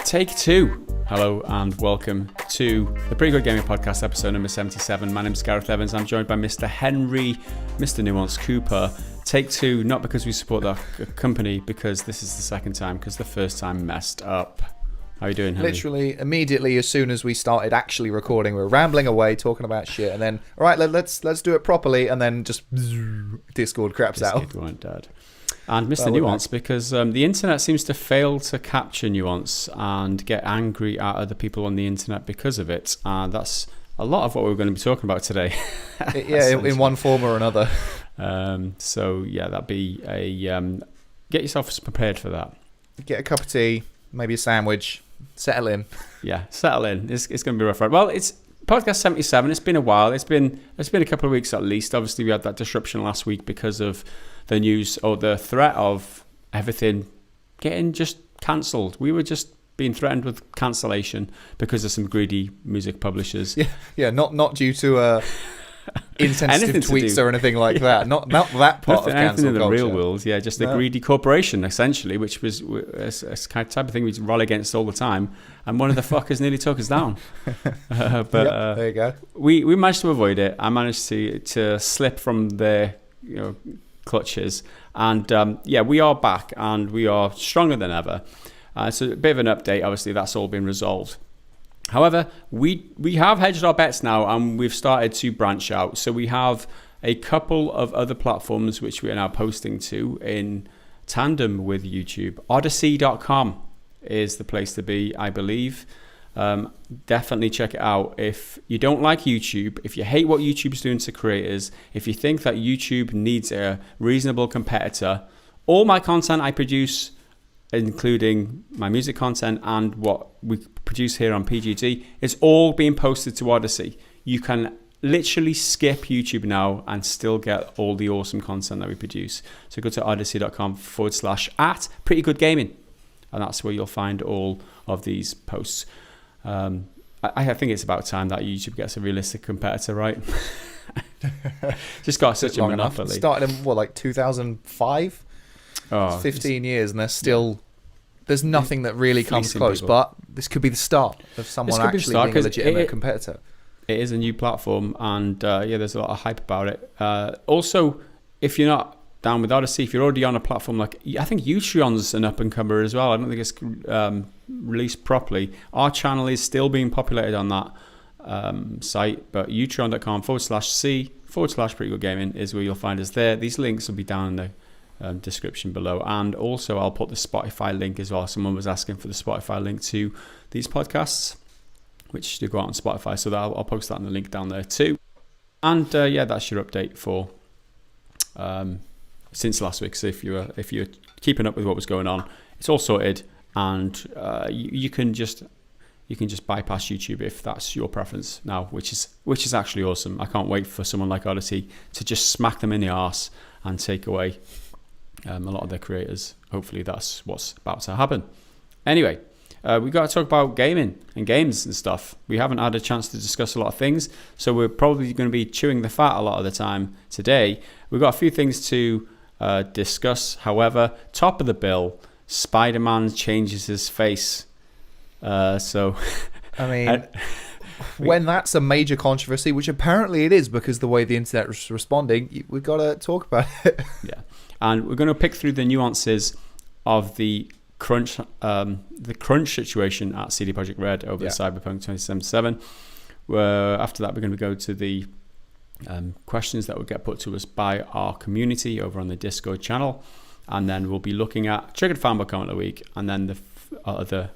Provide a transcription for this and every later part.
Take two. Hello and welcome to the Pretty Good Gaming Podcast, episode number 77. My name is Gareth Evans. I'm joined by Mr. Henry, Mr. Nuance Cooper. Take two, not because we support that company, because this is the second time, because the first time messed up. How are you doing, Henry? Literally, immediately as soon as we started actually recording, we were rambling away, talking about shit, and then, all right, let's do it properly, and then just Discord craps out. We weren't dead. And Mr. Nuance, because the internet seems to fail to capture nuance and get angry at other people on the internet because of it. And that's a lot of what we're going to be talking about today. In one form or another. So, that'd be a... get yourself prepared for that. Get a cup of tea, maybe a sandwich, settle in. Yeah, settle in. It's going to be rough, right? Well, it's podcast 77. It's been a while. It's been a couple of weeks at least. Obviously, we had that disruption last week because of the news or the threat of everything getting just cancelled. We were just being threatened with cancellation because of some greedy music publishers. Yeah, not due to insensitive tweets or anything like that. Not that part of cancel culture. In the culture. Real world, just a greedy corporation essentially, which was a kind of type of thing we rally against all the time. And one of the fuckers nearly took us down. There you go. We managed to avoid it. I managed to slip from their clutches, and we are back and we are stronger than ever. So a bit of an update. Obviously, that's all been resolved. However, we have hedged our bets now, and we've started to branch out. So we have a couple of other platforms which we are now posting to in tandem with YouTube. Odyssey.com is the place to be, I believe. Definitely check it out. If you don't like YouTube, if you hate what YouTube's doing to creators, if you think that YouTube needs a reasonable competitor, all my content I produce, including my music content and what we produce here on PGT, is all being posted to Odyssey. You can literally skip YouTube now and still get all the awesome content that we produce. So go to odyssey.com/@prettygoodgaming, and that's where you'll find all of these posts. I think it's about time that YouTube gets a realistic competitor, right? Just got such a monopoly. Started in 2005? 15 years, and there's nothing that really comes close. People. But this could be the start of someone actually being a legitimate competitor. It is a new platform, and there's a lot of hype about it. Also, if you're not down with Odyssey, if you're already on a platform I think Utreon's an up-and-comer as well. I don't think it's released properly. Our channel is still being populated on that site, but utreon.com/c/prettygoodgaming is where you'll find us there. These links will be down in the description below, and also I'll put the Spotify link as well. Someone was asking for the Spotify link to these podcasts, which do go out on Spotify, so I'll post that in the link down there too. And that's your update for since last week. So if you're keeping up with what was going on, it's all sorted, and you can just bypass YouTube if that's your preference now, which is actually awesome. I can't wait for someone like Odyssey to just smack them in the arse and take away a lot of their creators. Hopefully that's what's about to happen. Anyway, we've got to talk about gaming and games and stuff. We haven't had a chance to discuss a lot of things, so we're probably going to be chewing the fat a lot of the time today. We've got a few things to discuss. However, top of the bill, Spider-Man changes his face. When that's a major controversy, which apparently it is because the way the internet is responding, we've got to talk about it. Yeah, and we're going to pick through the nuances of the crunch situation at CD Projekt Red over the Cyberpunk 2077. After that, we're going to go to the questions that will get put to us by our community over on the Discord channel, and then we'll be looking at Triggered Fanboy Comment of the Week, and then the other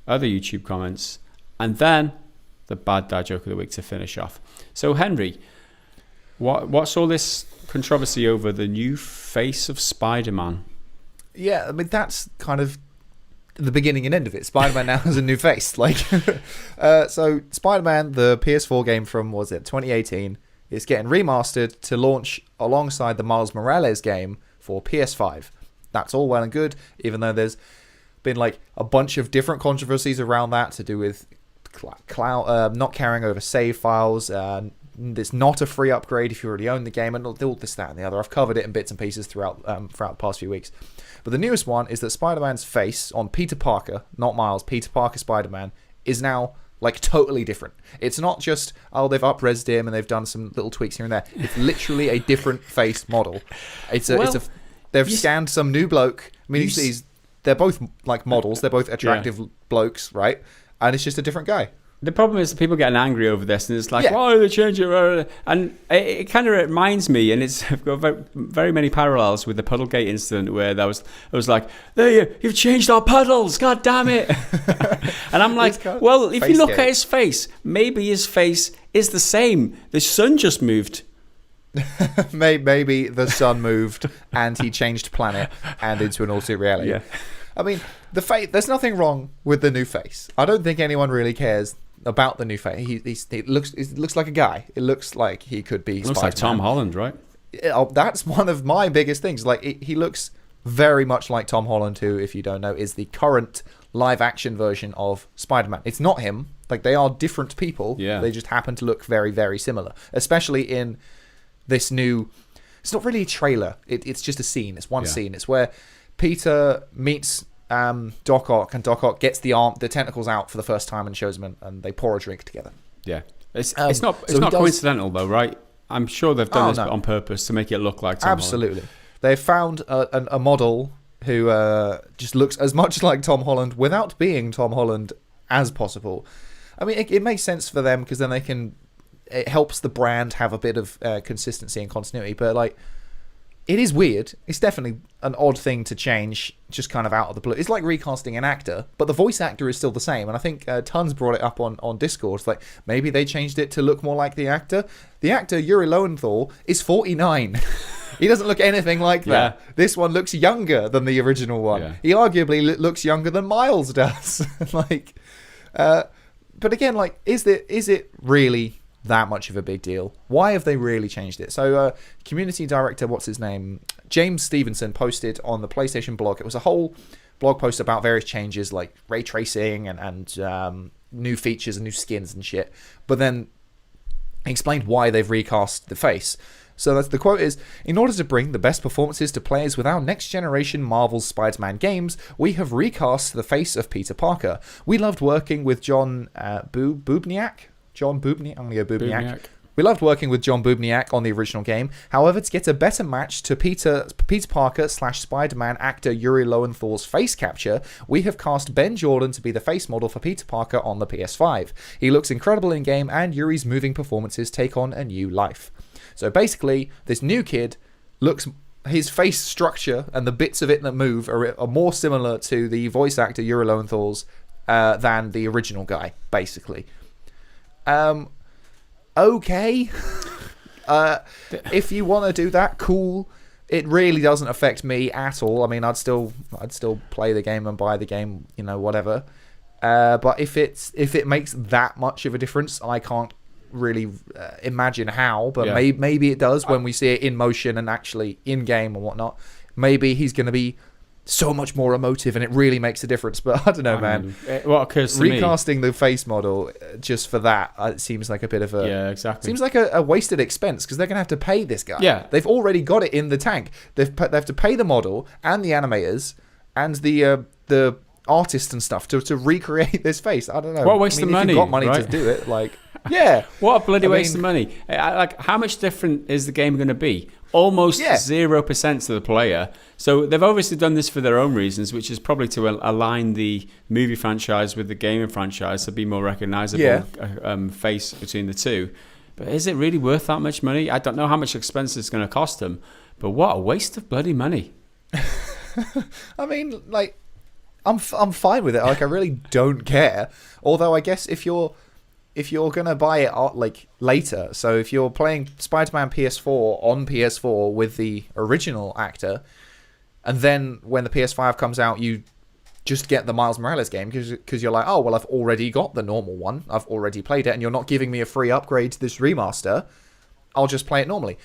YouTube comments, and then the Bad Dad Joke of the Week to finish off. So Henry, what's all this controversy over the new face of Spider-Man? Yeah, I mean, that's kind of the beginning and end of it. Spider-Man now has a new face. So Spider-Man, the PS4 game from, 2018, is getting remastered to launch alongside the Miles Morales game for PS5. That's all well and good, even though there's been a bunch of different controversies around that to do with cloud not carrying over save files, it's not a free upgrade if you already own the game, and all this, that, and the other. I've covered it in bits and pieces throughout the past few weeks. But the newest one is that Spider-Man's face on Peter Parker, not Miles, Peter Parker Spider-Man, is now like totally different. It's not just, they've up-resed him and they've done some little tweaks here and there. It's literally a different face model. They've scanned some new bloke. I mean, they're both like models. They're both attractive blokes, right? And it's just a different guy. The problem is people getting angry over this, and it's like, why are they changing it? And it kind of reminds me, and it's got very many parallels with the Puddlegate incident, where it was like, you've changed our puddles, god damn it. And I'm like, well, if you look at his face, maybe his face is the same. The sun just moved. Maybe the sun moved and he changed planet and into an alternate reality. Yeah. I mean, there's nothing wrong with the new face. I don't think anyone really cares about the new face. He looks like a guy. It looks like he could be looks Spider-Man. like Tom Holland, right? That's one of my biggest things. Like, he looks very much like Tom Holland, who, if you don't know, is the current live-action version of Spider-Man. It's not him. Like, they are different people. Yeah. They just happen to look very, very similar. Especially in this new... It's not really a trailer. It's just a scene. It's one scene. It's where Peter meets Doc Ock, and Doc Ock gets the tentacles out for the first time and shows him, and they pour a drink together. Yeah, it's not coincidental though, right? I'm sure they've done this on purpose to make it look like Tom Absolutely. Holland. They found a model who just looks as much like Tom Holland without being Tom Holland as possible. I mean, it makes sense for them because then it helps the brand have a bit of consistency and continuity. But like, it is weird. It's definitely an odd thing to change just kind of out of the blue. It's like recasting an actor, but the voice actor is still the same. And I think Tons brought it up on Discord. It's like, maybe they changed it to look more like the actor. The actor, Yuri Lowenthal, is 49. He doesn't look anything like that. Yeah. This one looks younger than the original one. Yeah. He arguably looks younger than Miles does. Like, but again, like, is it really that much of a big deal? Why have they really changed it? So community director, what's his name, James Stevenson, posted on the PlayStation blog. It was a whole blog post about various changes like ray tracing and new features and new skins and shit, but then he explained why they've recast the face. So the quote is, in order to bring the best performances to players with our next generation Marvel's Spider-Man games, we have recast the face of Peter Parker. We loved working with John Bubniak. I'm going to go Bubniak. We loved working with John Bubniak on the original game. However, to get a better match to Peter Parker / Spider-Man actor Yuri Lowenthal's face capture, we have cast Ben Jordan to be the face model for Peter Parker on the PS5. He looks incredible in-game, and Yuri's moving performances take on a new life. So basically, this new kid his face structure and the bits of it that move are more similar to the voice actor Yuri Lowenthal's than the original guy, basically. Okay. If you want to do that, cool. It really doesn't affect me at all. I mean, I'd still play the game and buy the game, whatever. But if it makes that much of a difference, I can't really imagine how. But maybe it does when we see it in motion and actually in game and whatnot. Maybe he's going to be so much more emotive and it really makes a difference. But I don't know, man. What occurs to recasting the face model just for that, it seems like a bit of a exactly. Seems like a wasted expense because they're gonna have to pay this guy. Yeah, they've already got it in the tank. They have to pay the model and the animators and the artists and stuff to recreate this face. I don't know. What a waste of money? If you've got money right? to do it, like yeah. What a bloody waste of money. Like, how much different is the game going to be? Almost 0% to the player. So they've obviously done this for their own reasons, which is probably to align the movie franchise with the gaming franchise to be more recognizable face between the two. But is it really worth that much money? I don't know how much expense it's going to cost them, but what a waste of bloody money. I mean, like, I'm fine with it. Like, I really don't care. Although I guess if you're gonna buy it like later, so if you're playing Spider-Man PS4 on PS4 with the original actor, and then when the PS5 comes out, you just get the Miles Morales game because you're like, oh well, I've already got the normal one, I've already played it, and you're not giving me a free upgrade to this remaster, I'll just play it normally.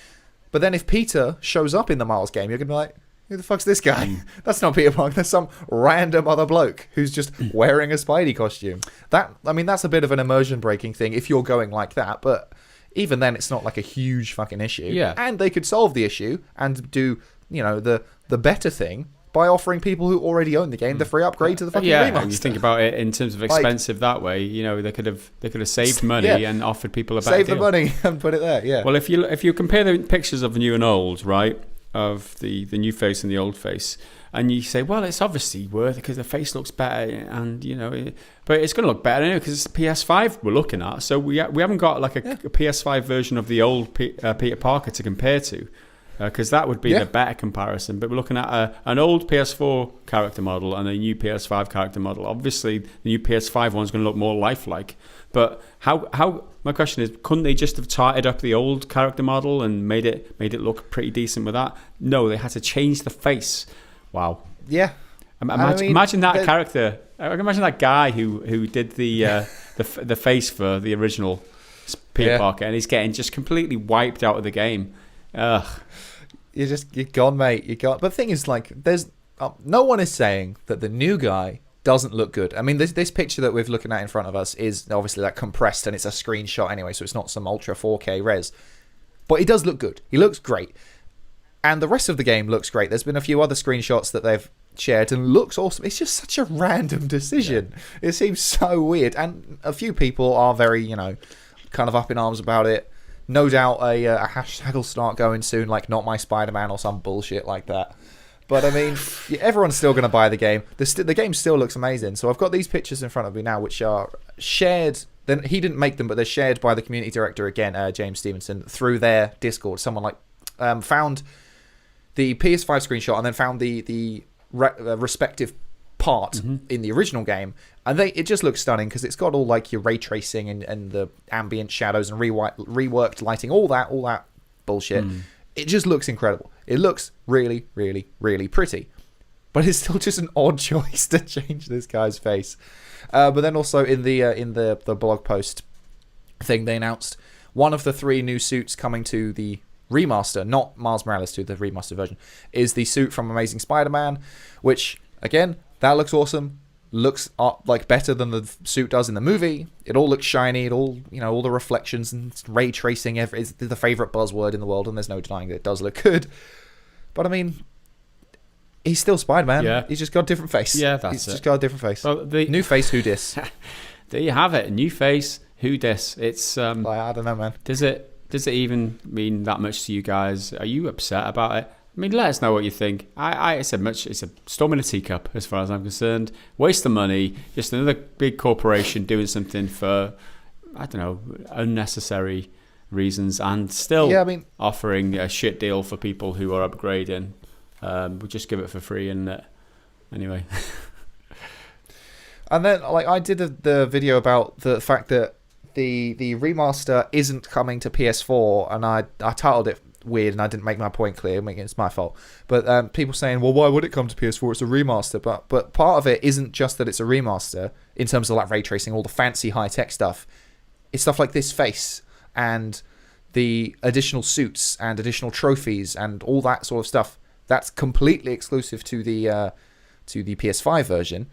But then if Peter shows up in the Miles game, you're gonna be like, who the fuck's this guy? That's not Peter Parker. That's some random other bloke who's just wearing a Spidey costume. That's a bit of an immersion breaking thing if you're going like that. But even then it's not like a huge fucking issue. Yeah. And they could solve the issue and do, the better thing by offering people who already own the game the free upgrade to the fucking remaster. And you think about it in terms of expensive that way, they could have saved money and offered people a better Save deal. the money and put it there, yeah. Well, if you compare the pictures of the new and old, right, of the new face and the old face, and you say, well, it's obviously worth it because the face looks better, and but it's going to look better anyway because it's PS5 we're looking at. So we haven't got like a PS5 version of the old Peter Parker to compare to. Because that would be the better comparison. But we're looking at an old PS4 character model and a new PS5 character model. Obviously, the new PS5 one's going to look more lifelike. But how? My question is, couldn't they just have tarted up the old character model and made it look pretty decent with that? No, they had to change the face. Wow. Yeah. Imagine that character. I can imagine that guy who did the face for the original Peter Parker, and he's getting just completely wiped out of the game. Ugh. You're gone, mate. You're gone. But the thing is, like, there's no one is saying that the new guy doesn't look good. I mean, this picture that we're looking at in front of us is obviously like compressed, and it's a screenshot anyway, so it's not some ultra 4K res. But he does look good. He looks great, and the rest of the game looks great. There's been a few other screenshots that they've shared, and looks awesome. It's just such a random decision. Yeah. It seems so weird, and a few people are very, kind of up in arms about it. No doubt a hashtag will start going soon, like not my Spider-Man or some bullshit like that. But I mean, everyone's still going to buy the game. The game still looks amazing. So I've got these pictures in front of me now, which are shared. Then he didn't make them, but they're shared by the community director again, James Stevenson, through their Discord. Someone found the PS5 screenshot and then found the respective part in the original game, and it just looks stunning because it's got all like your ray tracing and the ambient shadows and reworked lighting, all that bullshit. It just looks incredible. It looks really, really, really pretty, but it's still just an odd choice to change this guy's face. But then also in the blog post thing, they announced one of the 3 new suits coming to the remaster, not Miles Morales 2, the remaster version, is the suit from Amazing Spider-Man, which again, that looks awesome. Looks like better than the suit does in the movie. It all looks shiny. It all, all the reflections and ray tracing is the favorite buzzword in the world, and there's no denying that it does look good. But I mean, he's still Spider-Man. Yeah. He's just got a different face. Yeah, that's He's just got a different face. Well, new face, who dis? There you have it. New face, who dis? It's I don't know, man. Does it even mean that much to you guys? Are you upset about it? I mean, let us know what you think. It's a storm in a teacup as far as I'm concerned. Waste of money. Just another big corporation doing something for, I don't know, unnecessary reasons, and still offering a shit deal for people who are upgrading. We'll just give it for free, and anyway. And then, I did the video about the fact that the remaster isn't coming to PS4, and I titled it weird, and I didn't make my point clear. It's my fault. But people saying, well, why would it come to PS4? It's a remaster. But part of it isn't just that it's a remaster in terms of like ray tracing, all the fancy high-tech stuff. It's stuff like this face and the additional suits and additional trophies and all that sort of stuff. That's completely exclusive to the PS5 version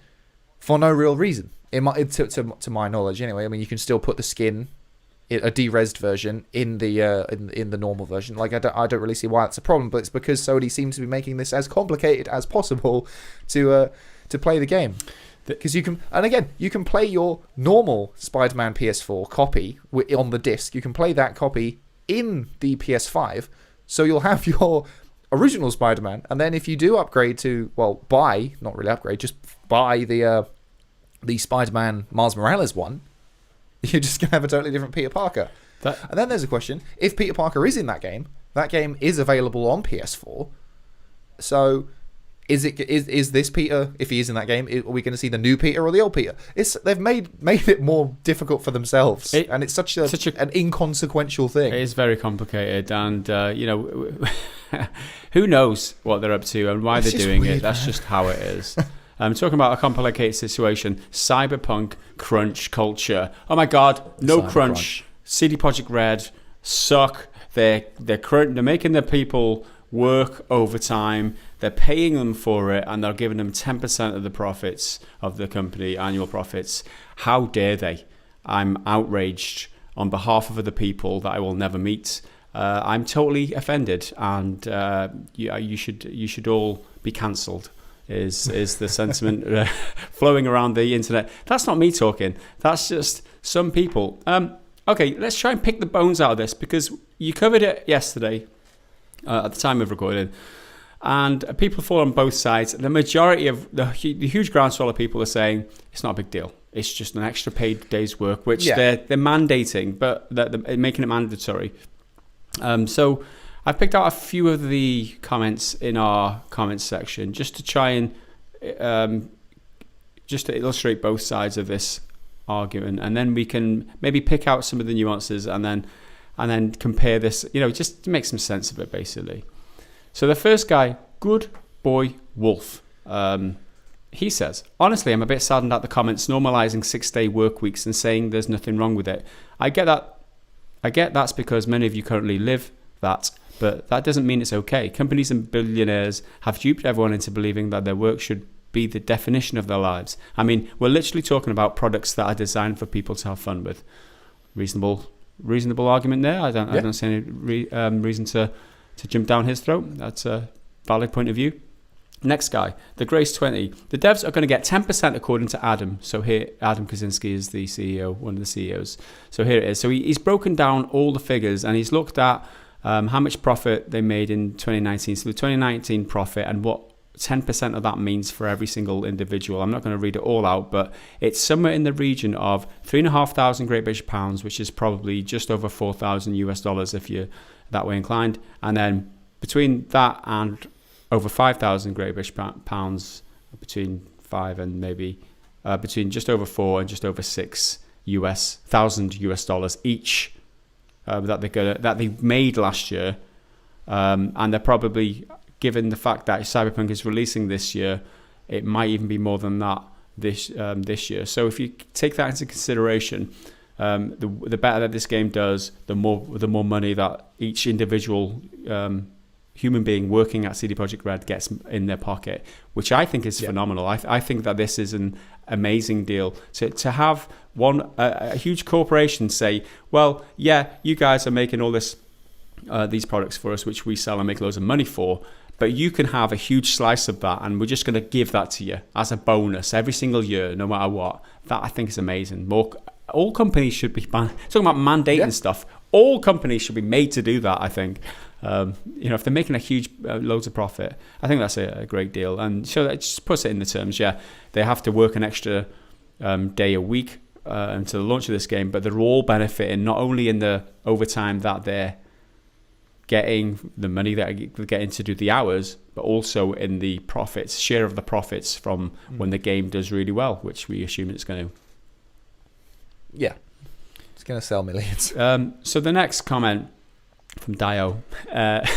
for no real reason. To my knowledge, anyway. I mean, you can still put the skin, a de-resed version, in the normal version. Like, I don't really see why that's a problem, but it's because Sony seems to be making this as complicated as possible to play the game. Because you can play your normal Spider-Man PS4 copy on the disc. You can play that copy in the PS5, so you'll have your original Spider-Man, and then if you do upgrade to, not really upgrade, just buy the Spider-Man Miles Morales one, you're just going to have a totally different Peter Parker. And then there's a question, if Peter Parker is in that game is available on PS4, so is this Peter, if he is in that game, are we going to see the new Peter or the old Peter? They've made it more difficult for themselves, and it's such an inconsequential thing. It is very complicated, and who knows what they're up to and why they're doing it. That's just how it is. Talking about a complicated situation, Cyberpunk crunch culture. Oh my God, no crunch. CD Projekt Red suck. They're making their people work overtime. They're paying them for it, and they're giving them 10% of the profits of the company, annual profits. How dare they? I'm outraged. on behalf of other people that I will never meet. I'm totally offended, and you should all be cancelled. Is the sentiment flowing around the internet? That's not me talking. That's just some people. Okay, let's try and pick the bones out of this, because you covered it yesterday at the time of recording, and people fall on both sides. The majority of the huge groundswell of people are saying it's not a big deal. It's just an extra paid day's work, which they're mandating, but they're making it mandatory. So I've picked out a few of the comments in our comments section just to try and just to illustrate both sides of this argument, and then we can maybe pick out some of the nuances and then compare this, just to make some sense of it, basically. So the first guy, Good Boy Wolf, he says, honestly, I'm a bit saddened at the comments normalizing 6-day work weeks and saying there's nothing wrong with it. I get that's because many of you currently live that, but that doesn't mean it's okay. Companies and billionaires have duped everyone into believing that their work should be the definition of their lives. I mean, we're literally talking about products that are designed for people to have fun with. Reasonable argument there. I don't see any reason to jump down his throat. That's a valid point of view. Next guy, the Grace 20. The devs are going to get 10% according to Adam. So here, Adam Kaczynski is the CEO, one of the CEOs. So here it is. So he's broken down all the figures, and he's looked at how much profit they made in 2019. So the 2019 profit and what 10% of that means for every single individual. I'm not going to read it all out, but it's somewhere in the region of 3,500 Great British pounds, which is probably just over $4,000 if you're that way inclined. And then between that and over 5,000 Great British pounds, between 5 and maybe between just over 4 and just over $6,000 each that they made last year, and they're probably, given the fact that Cyberpunk is releasing this year, it might even be more than that this year. So if you take that into consideration, the better that this game does, the more money that each individual human being working at CD Projekt Red gets in their pocket, which I think is phenomenal. I think that this is an amazing deal to have a huge corporation say, well, yeah, you guys are making all this these products for us, which we sell and make loads of money for, but you can have a huge slice of that, and we're just going to give that to you as a bonus every single year, no matter what. That, I think, is amazing. All companies should be talking about mandating stuff. All companies should be made to do that, I think. If they're making a huge loads of profit, I think that's a great deal. And so that just puts it in the terms, they have to work an extra day a week until the launch of this game, but they're all benefiting not only in the overtime that they're getting, the money that they're getting to do the hours, but also in the profits, share of the profits from when the game does really well, which we assume it's going to. Yeah, it's going to sell millions. So the next comment from Dio. A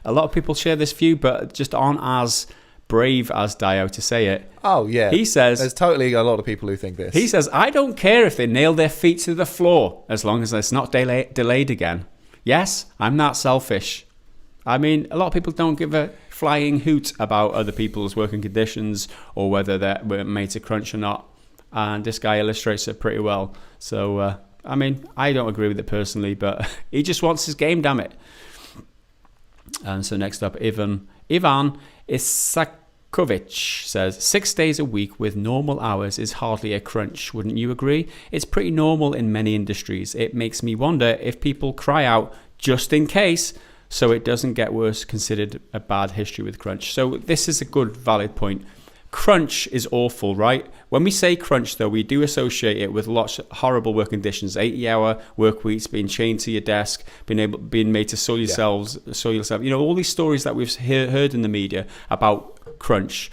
lot of people share this view, but just aren't as brave as Dio to say it. Oh, yeah. He says... There's totally a lot of people who think this. He says, I don't care if they nail their feet to the floor, as long as it's not delayed again. Yes, I'm that selfish. I mean, a lot of people don't give a flying hoot about other people's working conditions or whether they're made to crunch or not. And this guy illustrates it pretty well. So... I mean, I don't agree with it personally, but he just wants his game, damn it. And so next up, Ivan Isakovic says, 6 days a week with normal hours is hardly a crunch, wouldn't you agree? It's pretty normal in many industries. It makes me wonder if people cry out just in case, so it doesn't get worse, considered a bad history with crunch. So this is a good, valid point. Crunch is awful, right? When we say crunch, though, we do associate it with lots of horrible work conditions, 80-hour work weeks, being chained to your desk, being made to soil yourself. All these stories that we've heard in the media about crunch.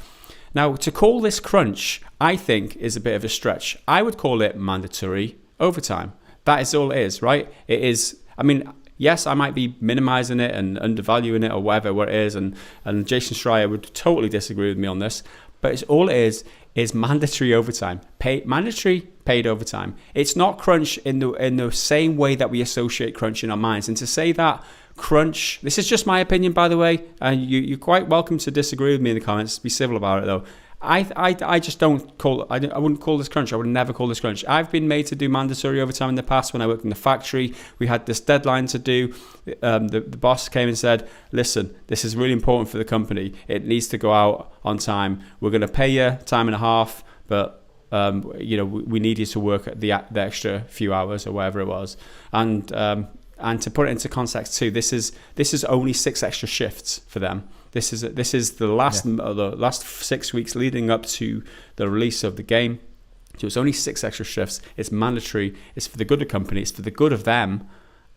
Now, to call this crunch, I think, is a bit of a stretch. I would call it mandatory overtime. That is all it is, right? It is. I mean, yes, I might be minimizing it and undervaluing it or whatever it is, and Jason Schreier would totally disagree with me on this. But it's all it is mandatory overtime, mandatory paid overtime. It's not crunch in the same way that we associate crunch in our minds. And to say that crunch, this is just my opinion, by the way, and you're quite welcome to disagree with me in the comments. Be civil about it, though. I just don't call. I wouldn't call this crunch. I would never call this crunch. I've been made to do mandatory overtime in the past when I worked in the factory. We had this deadline to do. The boss came and said, "Listen, this is really important for the company. It needs to go out on time. We're going to pay you time and a half, but we need you to work the extra few hours or whatever it was." And to put it into context too, this is only 6 extra shifts for them. This is the last 6 weeks leading up to the release of the game. So it's only 6 extra shifts. It's mandatory. It's for the good of the company. It's for the good of them.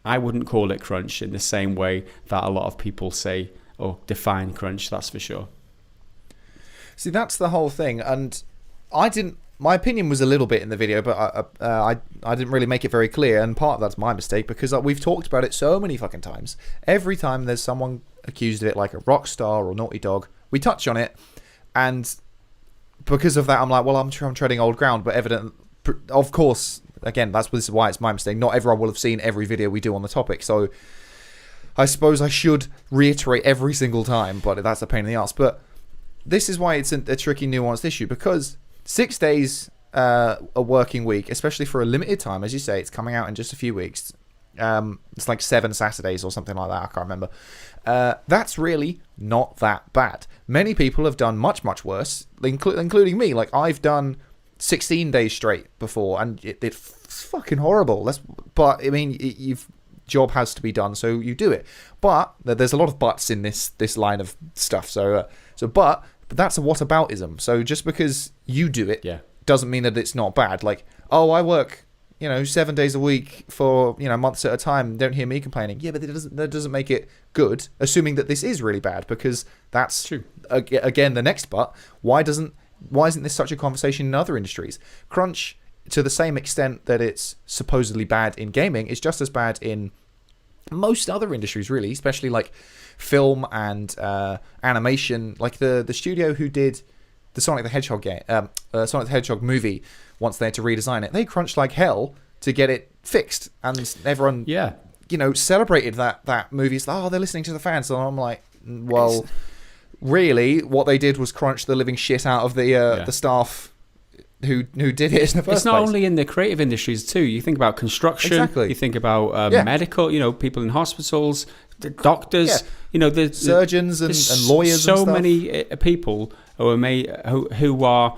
I wouldn't call it crunch in the same way that a lot of people say or define crunch. That's for sure. See, that's the whole thing. And my opinion was a little bit in the video, but I didn't really make it very clear. And part of that's my mistake because we've talked about it so many fucking times. Every time there's someone accused of it, like a Rockstar or Naughty Dog, we touch on it, and because of that, I'm like, well, I'm treading old ground. But of course, again, this is why it's my mistake. Not everyone will have seen every video we do on the topic, so I suppose I should reiterate every single time. But that's a pain in the ass. But this is why it's a tricky, nuanced issue, because 6 days a working week, especially for a limited time, as you say, it's coming out in just a few weeks. It's like 7 Saturdays or something like that. I can't remember. That's really not that bad. Many people have done much, much worse, including me. Like, I've done 16 days straight before, and it's fucking horrible. But I mean, job has to be done, so you do it. But there's a lot of buts in this line of stuff. But that's a whataboutism. So just because you do it doesn't mean that it's not bad. Like, oh, I work 7 days a week for months at a time. Don't hear me complaining. Yeah, but that doesn't make it good. Assuming that this is really bad, because that's true. Again, the next but why isn't this such a conversation in other industries? Crunch, to the same extent that it's supposedly bad in gaming, is just as bad in most other industries, really, especially like film and animation. Like the studio who did the Sonic the Hedgehog game, Sonic the Hedgehog movie, once they had to redesign it, they crunched like hell to get it fixed, and everyone celebrated that movie. It's like, oh, they're listening to the fans. And I'm like, well, really, what they did was crunch the living shit out of the staff who did it in the first place. It's not only in the creative industries too. You think about construction. Exactly. You think about medical. People in hospitals, doctors. The surgeons and lawyers. So and stuff. many people who are,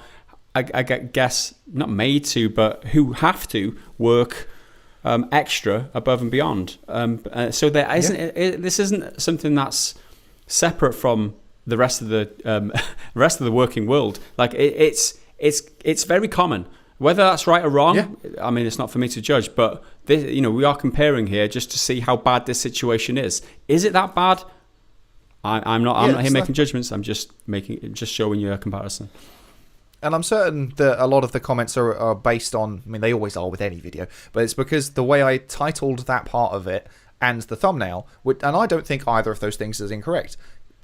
I guess, not made to, but who have to work extra above and beyond. So there isn't. This isn't something that's separate from the rest of the working world. Like it's very common. Whether that's right or wrong, I mean, it's not for me to judge. But we are comparing here just to see how bad this situation is. Is it that bad? I'm not here making judgments. I'm just showing you a comparison. And I'm certain that a lot of the comments are based on, I mean, they always are with any video, but it's because the way I titled that part of it and the thumbnail, and I don't think either of those things is incorrect.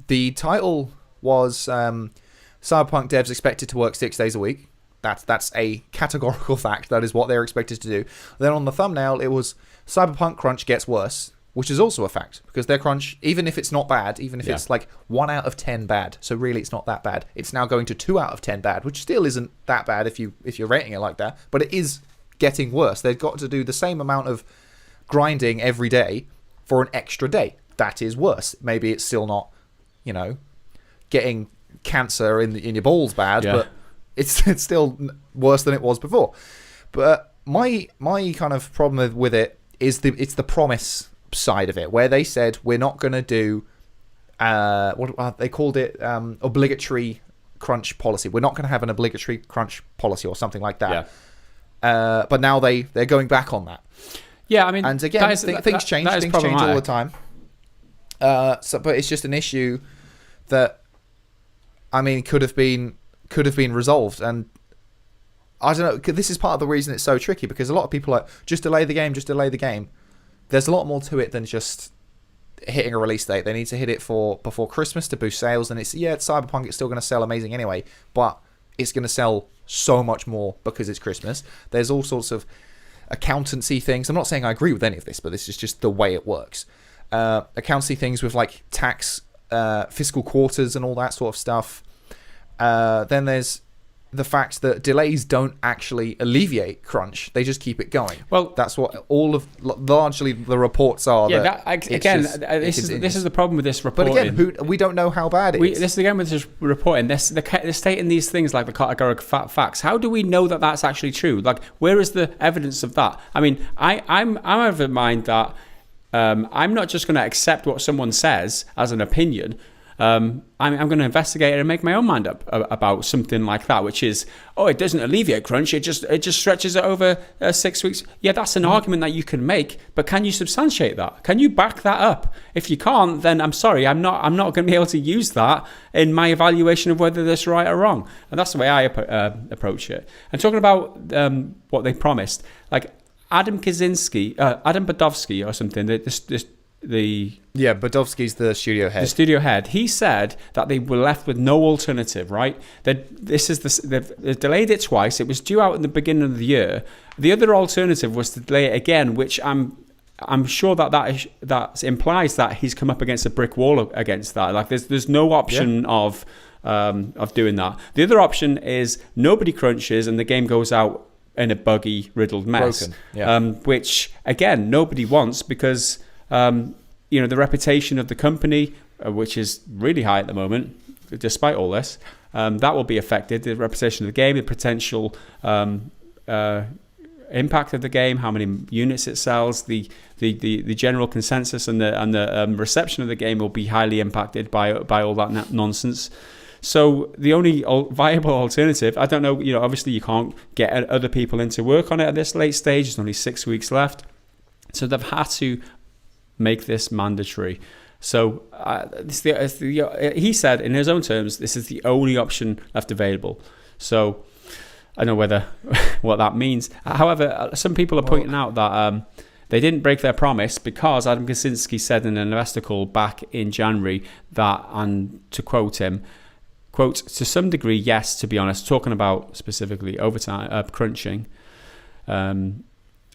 The title was Cyberpunk devs expected to work 6 days a week. That's a categorical fact. That is what they're expected to do. Then on the thumbnail, it was Cyberpunk crunch gets worse, which is also a fact, because their crunch, even if it's not bad, even if it's like 1 out of 10 bad, so really it's not that bad, it's now going to 2 out of 10 bad, which still isn't that bad if you're rating it like that, but it is getting worse. They've got to do the same amount of grinding every day for an extra day. That is worse. Maybe it's still not, getting cancer in your balls bad, but it's still worse than it was before. But my kind of problem with it is it's the promise side of it, where they said we're not going to do what they called it, obligatory crunch policy. We're not going to have an obligatory crunch policy or something like that. But now they're going back on that. Yeah, I mean, and again, things change. Things change all the time. But it's just an issue that, I mean, could have been resolved. And I don't know. This is part of the reason it's so tricky, because a lot of people are like, just delay the game, just delay the game. There's a lot more to it than just hitting a release date. They need to hit it before Christmas to boost sales. And it's Cyberpunk. It's still going to sell amazing anyway, but it's going to sell so much more because it's Christmas. There's all sorts of accountancy things. I'm not saying I agree with any of this, but this is just the way it works. Accountancy things with like tax, fiscal quarters and all that sort of stuff. Then there's the fact that delays don't actually alleviate crunch; they just keep it going. Well, that's what largely the reports are. Yeah, this is the problem with this reporting. But again, we don't know how bad it is. This is again with this reporting. They're stating these things like the categorical facts. How do we know that that's actually true? Like, where is the evidence of that? I mean, I'm of the mind that I'm not just going to accept what someone says as an opinion. I'm going to investigate it and make my own mind up about something like that, which is, it doesn't alleviate crunch, it just stretches it over 6 weeks. Yeah, that's an argument that you can make, but can you substantiate that? Can you back that up? If you can't, then I'm sorry, I'm not going to be able to use that in my evaluation of whether this is right or wrong. And that's the way I approach it. And talking about what they promised, like Adam Badowski or something, Badowski's the studio head. The studio head. He said that they were left with no alternative, right? They've delayed it twice. It was due out in the beginning of the year. The other alternative was to delay it again, which I'm sure that implies that he's come up against a brick wall against that. Like there's no option of doing that. The other option is nobody crunches and the game goes out in a buggy, riddled mess. Which again nobody wants because. The reputation of the company, which is really high at the moment, despite all this, that will be affected. The reputation of the game, the potential impact of the game, how many units it sells, the general consensus and the reception of the game will be highly impacted by all that nonsense. So the only viable alternative, I don't know, obviously you can't get other people into work on it at this late stage. There's only 6 weeks left. So they've had to make this mandatory. So he said in his own terms, this is the only option left available. So I don't know what that means. However, some people are pointing out that they didn't break their promise because Adam Kaczynski said in an investor call back in January that, and to quote him, quote, to some degree, yes, to be honest, talking about specifically overtime, crunching,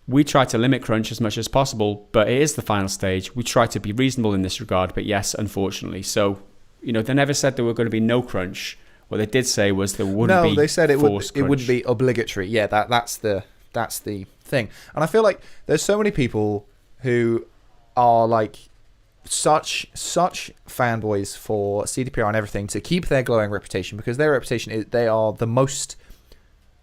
we try to limit crunch as much as possible, but it is the final stage. We try to be reasonable in this regard, but yes, unfortunately. So, they never said there were going to be no crunch. What they did say was there wouldn't be. No, they said it wouldn't be obligatory. Yeah, that's the thing. And I feel like there's so many people who are like such fanboys for CDPR and everything to keep their glowing reputation, because their reputation is they are the most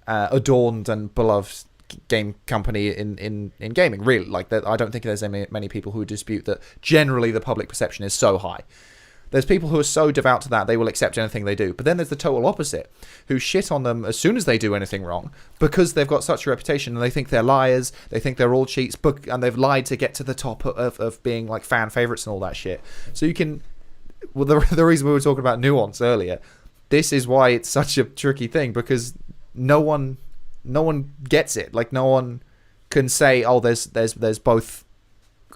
adorned and beloved game company in gaming, really. Like that, I don't think there's many people who dispute that generally the public perception is so high. There's people who are so devout to that they will accept anything they do, but then there's the total opposite, who shit on them as soon as they do anything wrong because they've got such a reputation and they think they're liars, they think they're all cheats, and they've lied to get to the top of being like fan favorites and all that shit. So you can, the reason we were talking about nuance earlier, this is why it's such a tricky thing, because no one gets it. Like no one can say, there's both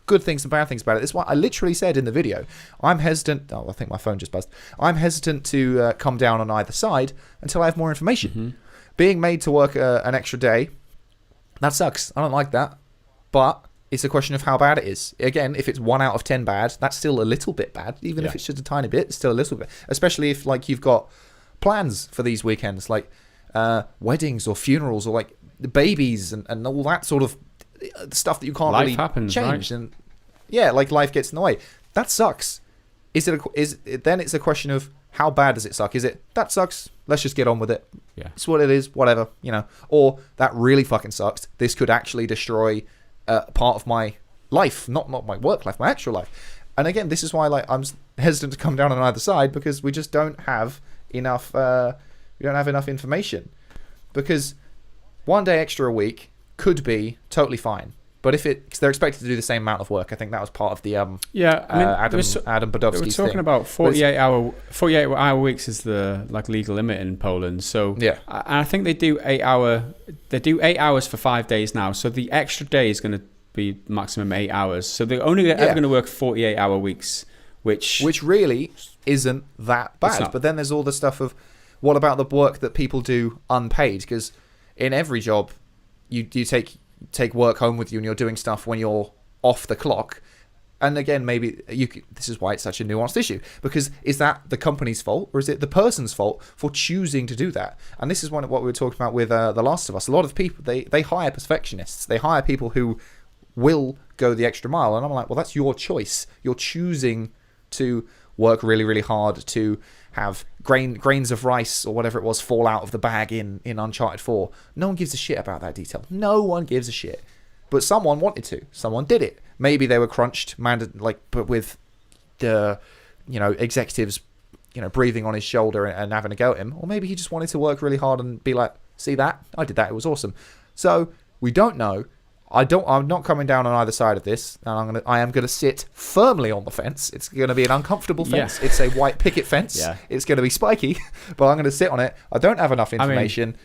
good things and bad things about it. This is what I literally said in the video. I'm hesitant. Oh, I think my phone just buzzed. I'm hesitant to come down on either side until I have more information. Mm-hmm. Being made to work an extra day, that sucks. I don't like that. But it's a question of how bad it is. Again, if it's 1 out of 10 bad, that's still a little bit bad. Even if it's just a tiny bit, it's still a little bit. Especially if like you've got plans for these weekends, like weddings or funerals or like babies and all that sort of stuff that you can't really change. Right? And yeah, like life gets in the way. That sucks. Then it's a question of how bad does it suck? Is it that sucks? Let's just get on with it. Yeah, it's what it is. Whatever, Or that really fucking sucks. This could actually destroy part of my life, not my work life, my actual life. And again, this is why I'm hesitant to come down on either side, because we just don't have enough. We don't have enough information, because 1 day extra a week could be totally fine. But if cause they're expected to do the same amount of work, I think that was part of the Adam Badowski's they're talking about 48 hour weeks is the legal limit in Poland. So yeah, I think they do 8 hours for 5 days now. So the extra day is going to be maximum 8 hours. So they're only ever going to work 48 hour weeks, which really isn't that bad. But then there's all the stuff of, what about the work that people do unpaid? Because in every job, you take work home with you and you're doing stuff when you're off the clock. And again, maybe this is why it's such a nuanced issue, because is that the company's fault or is it the person's fault for choosing to do that? And this is what we were talking about with The Last of Us. A lot of people, they hire perfectionists. They hire people who will go the extra mile. And I'm like, well, that's your choice. You're choosing to work really, really hard to have grains of rice or whatever it was fall out of the bag in Uncharted 4. No one gives a shit about that detail. No one gives a shit. But someone wanted to. Someone did it. Maybe they were crunched, but with the, executives, breathing on his shoulder and having a go at him. Or maybe he just wanted to work really hard and be like, see that? I did that. It was awesome. So we don't know. I'm not coming down on either side of this, and I am gonna sit firmly on the fence. It's gonna be an uncomfortable fence. Yeah. It's a white picket fence. Yeah. It's gonna be spiky, but I'm gonna sit on it. I don't have enough information.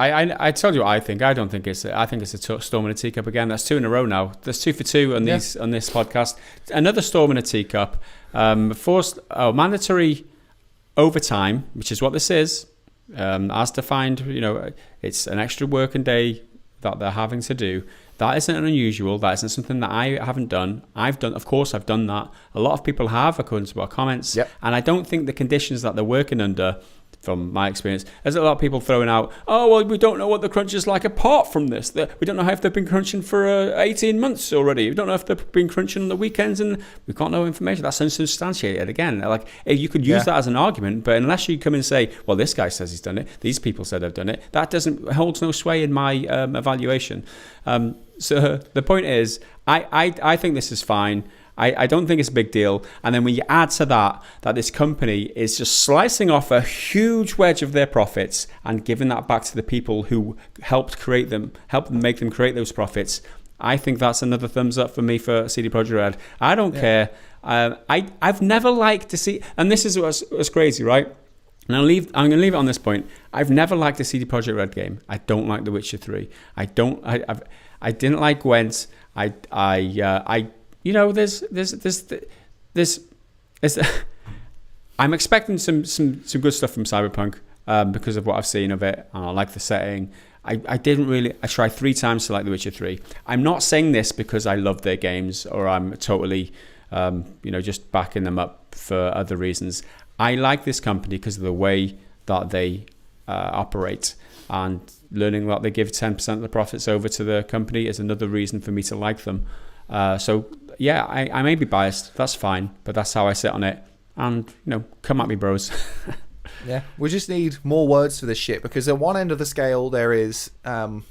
I told you what I think. I think it's a storm in a teacup again. That's 2 in a row now. There's 2 for 2 on this podcast. Another storm in a teacup. Forced mandatory overtime, which is what this is, as defined. It's an extra working day that they're having to do. That isn't unusual. That isn't something that I haven't done. I've done that. A lot of people have, according to our comments. Yep. And I don't think the conditions that they're working under, from my experience, there's a lot of people throwing out, we don't know what the crunch is like apart from this. We don't know if they've been crunching for 18 months already. We don't know if they've been crunching on the weekends, and we've got no information. That's unsubstantiated. Again, like, you could use that as an argument, but unless you come and say, well, this guy says he's done it, these people said they've done it, that holds no sway in my evaluation. So the point is, I think this is fine. I don't think it's a big deal. And then when you add to that this company is just slicing off a huge wedge of their profits and giving that back to the people who helped make them create those profits, I think that's another thumbs up for me for CD Projekt Red. I don't care. I've never liked to see, and this is what's crazy, right? And I'm going to leave it on this point. I've never liked a CD Projekt Red game. I don't like The Witcher 3. I didn't like Gwent. I'm expecting some good stuff from Cyberpunk because of what I've seen of it, and I like the setting. I tried 3 times to like The Witcher 3. I'm not saying this because I love their games or I'm totally, just backing them up for other reasons. I like this company because of the way that they operate, and learning that they give 10% of the profits over to the company is another reason for me to like them. I may be biased. That's fine, but that's how I sit on it. And, come at me, bros. Yeah, we just need more words for this shit, because at one end of the scale there is, a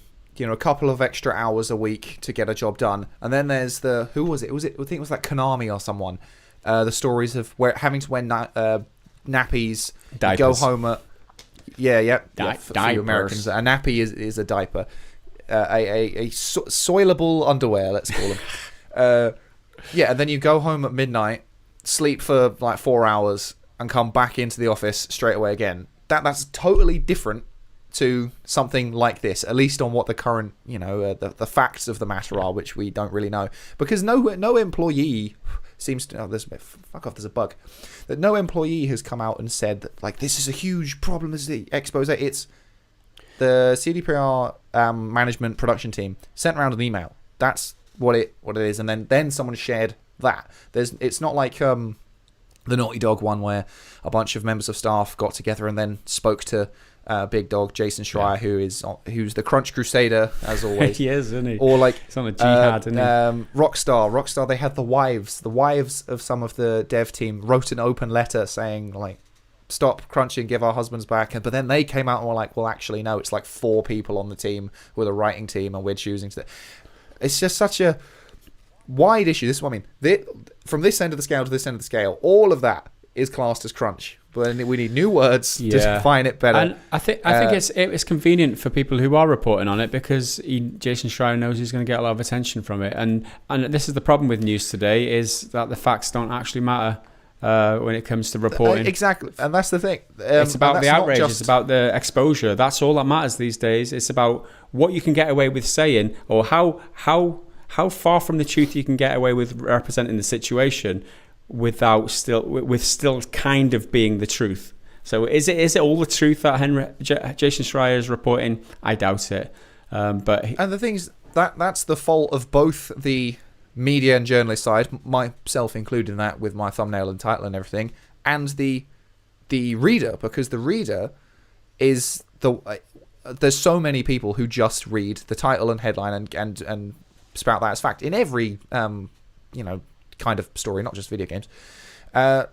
couple of extra hours a week to get a job done, and then there's who was it? I think it was like Konami or someone. The stories of having to wear nappies, go home at for you Americans. A nappy is a diaper, a soilable underwear, let's call them. And then you go home at midnight, sleep for like 4 hours, and come back into the office straight away again. That's totally different to something like this, at least on what the current, the facts of the matter are, which we don't really know, because no employee seems to. There's a bug. That no employee has come out and said that, like, this is a huge problem. This is the expose. It's the CDPR management production team sent around an email. That's what it is, and then someone shared that. It's not like the Naughty Dog one where a bunch of members of staff got together and then spoke to Big Dog Jason Schreier, who's the Crunch Crusader as always. He is, isn't he? Or like he's on a jihad, isn't he? Rockstar. They had the wives of some of the dev team wrote an open letter saying, like, stop crunching, give our husbands back. But then they came out and were like, well, actually, no, it's like 4 people on the team with a writing team, and we're choosing to. It's just such a wide issue. This is what I mean. From this end of the scale to this end of the scale, all of that is classed as crunch. But we need new words to define it better. And I think it's convenient for people who are reporting on it, because Jason Schreier knows he's going to get a lot of attention from it. And this is the problem with news today, is that the facts don't actually matter when it comes to reporting. Exactly, and that's the thing. It's about the outrage. It's about the exposure. That's all that matters these days. It's about what you can get away with saying, or how far from the truth you can get away with representing the situation without still kind of being the truth. So is it all the truth that Jason Schreier is reporting? I doubt it. And the thing is that's the fault of both the media and journalist side, myself included in that, with my thumbnail and title and everything, and the reader, because the reader is there's so many people who just read the title and headline and spout that as fact in every kind of story, not just video games. And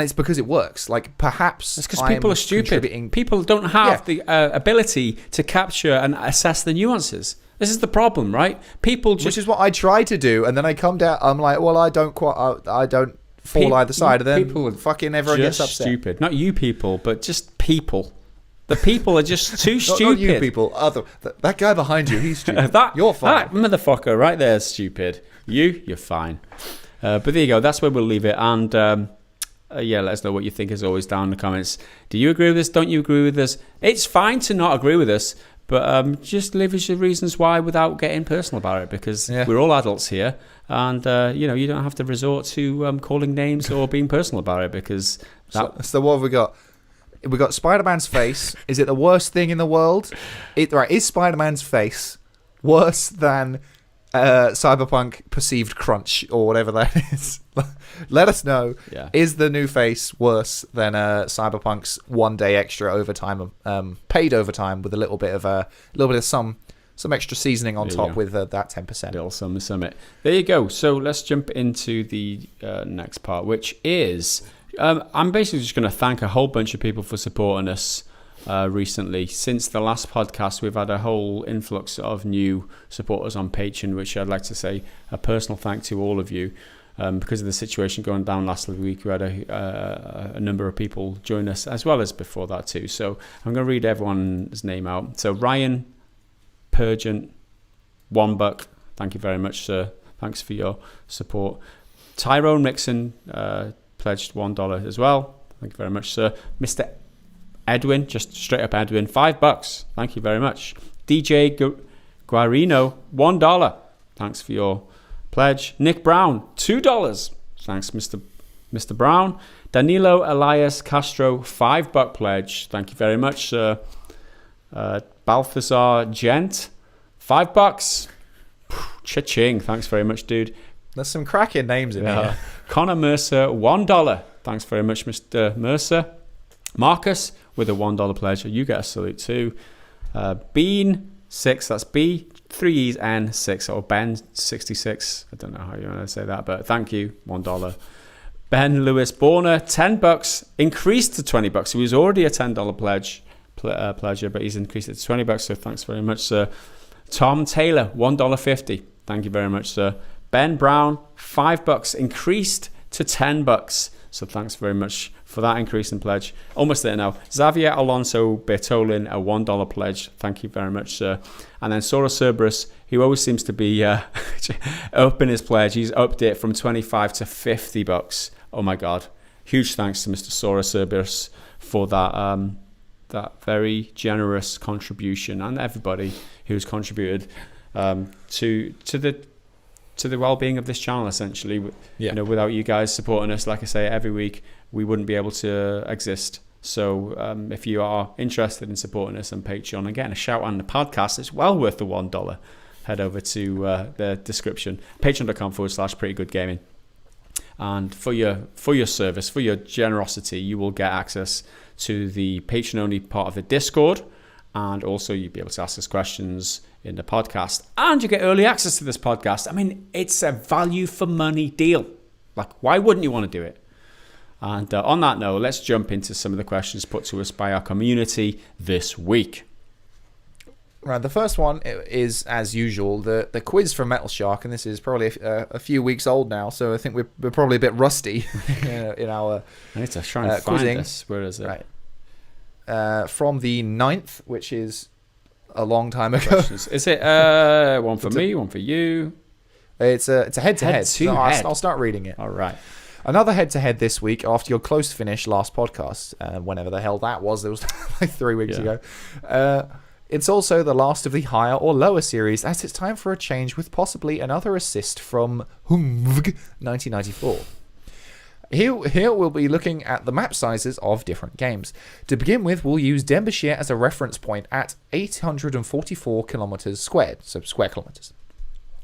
it's because it works. Like, perhaps it's because people are stupid. People don't have the ability to capture and assess the nuances. This is the problem, right? Which is what I try to do, and then I come down. I'm like, well, I don't fall either side, and then people fucking everyone gets upset. Stupid. Not you people, but just people. The people are just too stupid. Not you people. That guy behind you, he's stupid. You're fine. That motherfucker right there is stupid. You're fine. But there you go. That's where we'll leave it. And let us know what you think, as always, down in the comments. Do you agree with this? Don't you agree with this? It's fine to not agree with us, but just leave us your reasons why without getting personal about it, because we're all adults here, and you don't have to resort to calling names or being personal about it, because so what have we got? We got Spider-Man's face. Is it the worst thing in the world? Is Spider-Man's face worse than Cyberpunk perceived crunch, or whatever that is? Let us know. Yeah. Is the new face worse than Cyberpunk's 1 day extra overtime, paid overtime, with a little bit of some extra seasoning on top with that 10%? Little summit. There you go. So let's jump into the next part, which is I'm basically just going to thank a whole bunch of people for supporting us recently. Since the last podcast, we've had a whole influx of new supporters on Patreon, which I'd like to say a personal thank to all of you. Because of the situation going down last week, we had a number of people join us, as well as before that too. So I'm going to read everyone's name out. So Ryan Purgent, $1. Thank you very much, sir. Thanks for your support. Tyrone Mixon pledged $1 as well. Thank you very much, sir. Mr. Edwin, just straight up Edwin, $5. Thank you very much. DJ Guarino, $1. Thanks for your pledge. Nick Brown, $2. Thanks, Mr. Brown. Danilo Elias Castro, $5 pledge. Thank you very much, sir. Balthazar Gent, $5. Cha-ching. Thanks very much, dude. There's some cracking names in here. Connor Mercer, $1. Thanks very much, Mr. Mercer. Marcus with a $1 pledge. You get a salute too. Bean 6. That's B 3 E's N 6, or Ben 66. I don't know how you want to say that, but thank you. $1. Ben Lewis Borner, $10, increased to $20. He was already a $10 pledger, but he's increased it to $20. So thanks very much, sir. Tom Taylor, $1.50. Thank you very much, sir. Ben Brown, $5, increased to $10. So thanks very much for that increase in pledge. Almost there now. Xavier Alonso Bertolin, a $1 pledge. Thank you very much, sir. And then SoraCerberus, who always seems to be up in his pledge. He's upped it from $25 to $50. Oh my God. Huge thanks to Mr. SoraCerberus for that very generous contribution, and everybody who's contributed to the well-being of this channel, essentially. Without you guys supporting us, like I say, every week, we wouldn't be able to exist. So if you are interested in supporting us on Patreon and getting a shout on the podcast, it's well worth the $1. Head over to the description, patreon.com/prettygoodgaming. And for your service, for your generosity, you will get access to the Patreon-only part of the Discord, and also you'll be able to ask us questions in the podcast, and you get early access to this podcast. I mean, it's a value for money deal. Like, why wouldn't you want to do it? And on that note, let's jump into some of the questions put to us by our community this week. Right, the first one is, as usual, the quiz from Metal Shark, and this is probably a few weeks old now, so I think we're probably a bit rusty in our I need to try and find quizzing. This. Where is it? Right. From the 9th, which is a long time ago. Is it one for me, one for you? It's a head-to-head. I'll start reading it. All right. Another head-to-head this week after your close finish last podcast, whenever the hell that was. It was like 3 weeks ago. It's also the last of the higher or lower series, as it's time for a change with possibly another assist from Humvg 1994. Here we'll be looking at the map sizes of different games. To begin with, we'll use Denbighshire as a reference point at 844 kilometers squared, so square kilometers.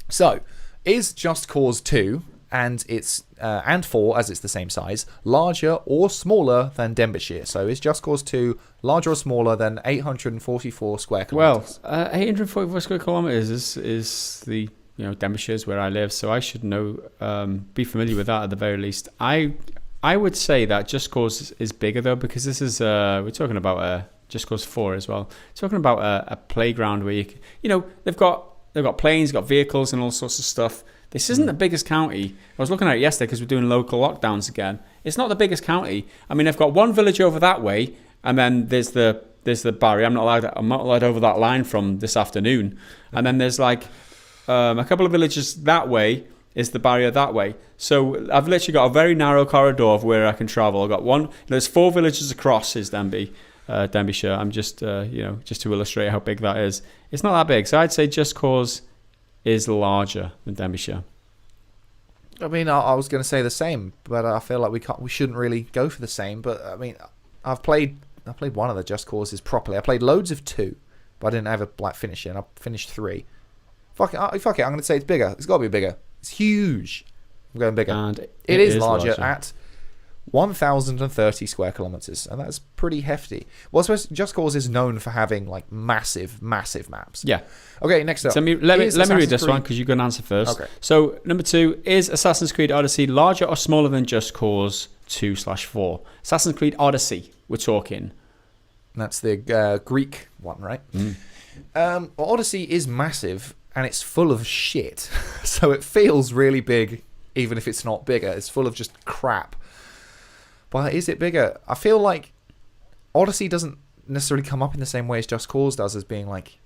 So, Is Just Cause 2 and 4, as it's the same size, larger or smaller than Denbighshire? So is Just Cause 2 larger or smaller than 844 square kilometers? Well, 844 square kilometers is the Denbighshire is where I live, so I should know, be familiar with that at the very least. I would say that Just Cause is bigger though, because this is we're talking about Just Cause 4 as well. Talking about a playground where they've got planes, got vehicles, and all sorts of stuff. This isn't the biggest county. I was looking at it yesterday because we're doing local lockdowns again. It's not the biggest county. I mean, I've got one village over that way, and then there's the barrier. I'm not allowed over that line from this afternoon. And then there's like a couple of villages that way is the barrier that way. So I've literally got a very narrow corridor of where I can travel. I've got one. There's 4 villages across is Denbighshire. I'm just just to illustrate how big that is. It's not that big. So I'd say Just Cause is larger than Denbighshire. I mean, I was going to say the same, but I feel like we shouldn't really go for the same. But I mean, I played one of the Just Causes properly. I played loads of 2, but I didn't ever finish it. And I finished 3. Fuck it. I'm going to say it's bigger. It's got to be bigger. It's huge. I'm going bigger. And it is larger at 1,030 square kilometers, and that's pretty hefty. Well, I suppose Just Cause is known for having like massive maps. Yeah. Okay, next up. So let me read this one because you're going to answer first. Okay. So number 2, is Assassin's Creed Odyssey larger or smaller than Just Cause 2/4? Assassin's Creed Odyssey, we're talking. That's the Greek one, right? Well, Odyssey is massive and it's full of shit, so it feels really big, even if it's not bigger. It's full of just crap. But is it bigger? I feel like Odyssey doesn't necessarily come up in the same way as Just Cause does, as being like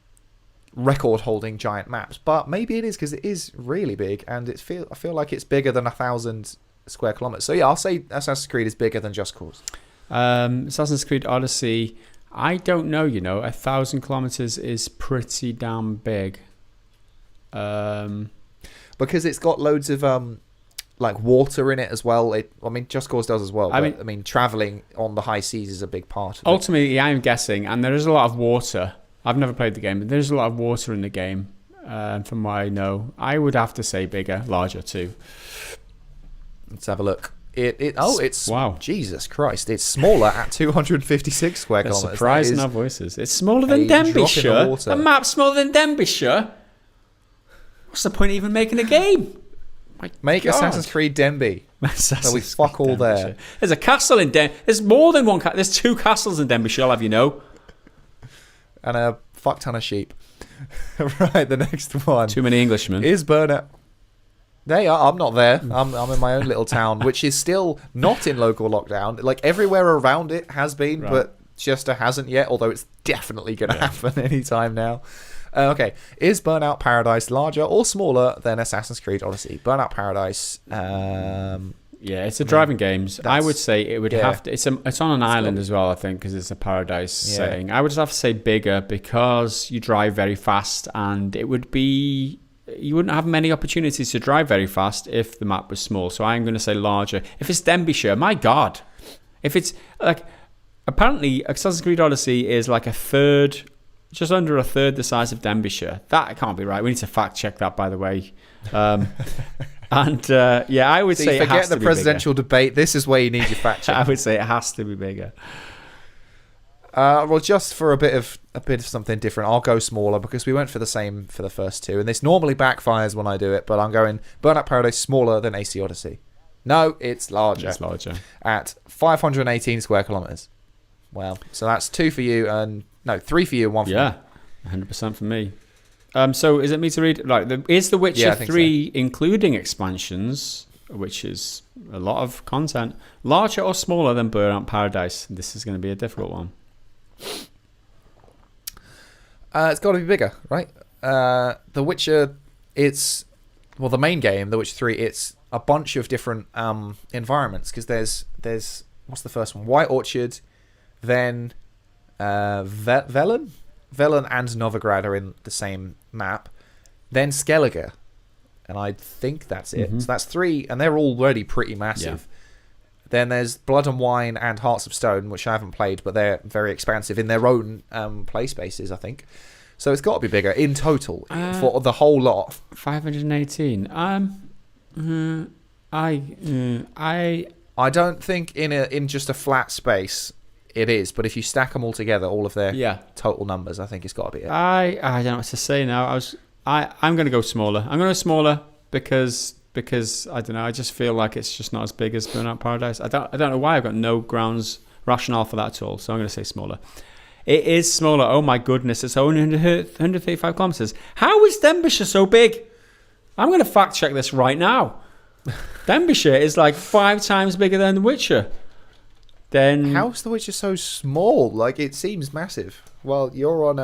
record-holding giant maps. But maybe it is, because it is really big, and I feel like it's bigger than 1,000 square kilometers. So yeah, I'll say Assassin's Creed is bigger than Just Cause. Assassin's Creed Odyssey, I don't know. 1,000 kilometers is pretty damn big. Because it's got loads of like water in it as well. Just Cause does as well. I mean, traveling on the high seas is a big part of it. Ultimately, I'm guessing, and there is a lot of water. I've never played the game, but there's a lot of water in the game. From what I know, I would have to say bigger, larger too. Let's have a look. It's wow. Jesus Christ! It's smaller at 256 square kilometers. Surprising our voices. It's smaller than Denbighshire. A map smaller than Denbighshire. What's the point of even making a game? Make Assassin's Creed Denby. So we fuck all there. There's a castle in There's more than one. There's 2 castles in Denbighshire, I'll have you know. And a fuck ton of sheep. Right, the next one. Too many Englishmen. Is Burnout. They are. I'm not there. I'm in my own little town, which is still not in local lockdown. Like everywhere around it has been, right. But Chester hasn't yet. Although it's definitely going to happen anytime now. Okay, is Burnout Paradise larger or smaller than Assassin's Creed Odyssey? Burnout Paradise. Yeah, it's a driving game. I would say it would have to. It's on an island as well, I think, because it's a paradise setting. I would just have to say bigger because you drive very fast, and it would be. You wouldn't have many opportunities to drive very fast if the map was small. So I'm going to say larger. If it's Denbighshire, my God. If it's like, apparently Assassin's Creed Odyssey is like just under a third the size of Denbighshire. That can't be right. We need to fact check that, by the way. I would say it has to be bigger. Forget the presidential debate. This is where you need your fact check. I would say it has to be bigger. Well, just for a bit of something different, I'll go smaller because we went for the same for the first 2, and this normally backfires when I do it. But I'm going Burnout Paradise smaller than AC Odyssey. No, it's larger. It's larger at 518 square kilometers. Well, so that's 2 for you and 3 for you and 1 for me. Yeah, 100% for me. So is it me to read? Like, is The Witcher 3 including expansions, which is a lot of content, larger or smaller than Burnout Paradise? This is going to be a difficult one. It's got to be bigger, right? The Witcher, the main game, The Witcher 3, it's a bunch of different environments, because there's what's the first one? White Orchard, then Velen and Novigrad are in the same map, then Skellige, and I think that's it. So that's 3, and they're already pretty massive. Then there's Blood and Wine and Hearts of Stone, which I haven't played, but they're very expansive in their own play spaces, I think. So it's got to be bigger in total for the whole lot. 518. I don't think in just a flat space it is, but if you stack them all together, all of their total numbers, I think it's got to be it. I don't know what to say now. I'm going to go smaller. I'm going to go smaller because I don't know. I just feel like it's just not as big as Burnout Paradise. I don't know why. I've got no grounds rationale for that at all. So I'm going to say smaller. It is smaller. Oh my goodness! It's only 135 kilometers. How is Denbighshire so big? I'm going to fact check this right now. Denbighshire is like 5 times bigger than The Witcher. Then how's The Witcher so small? Like, it seems massive. Well, you're on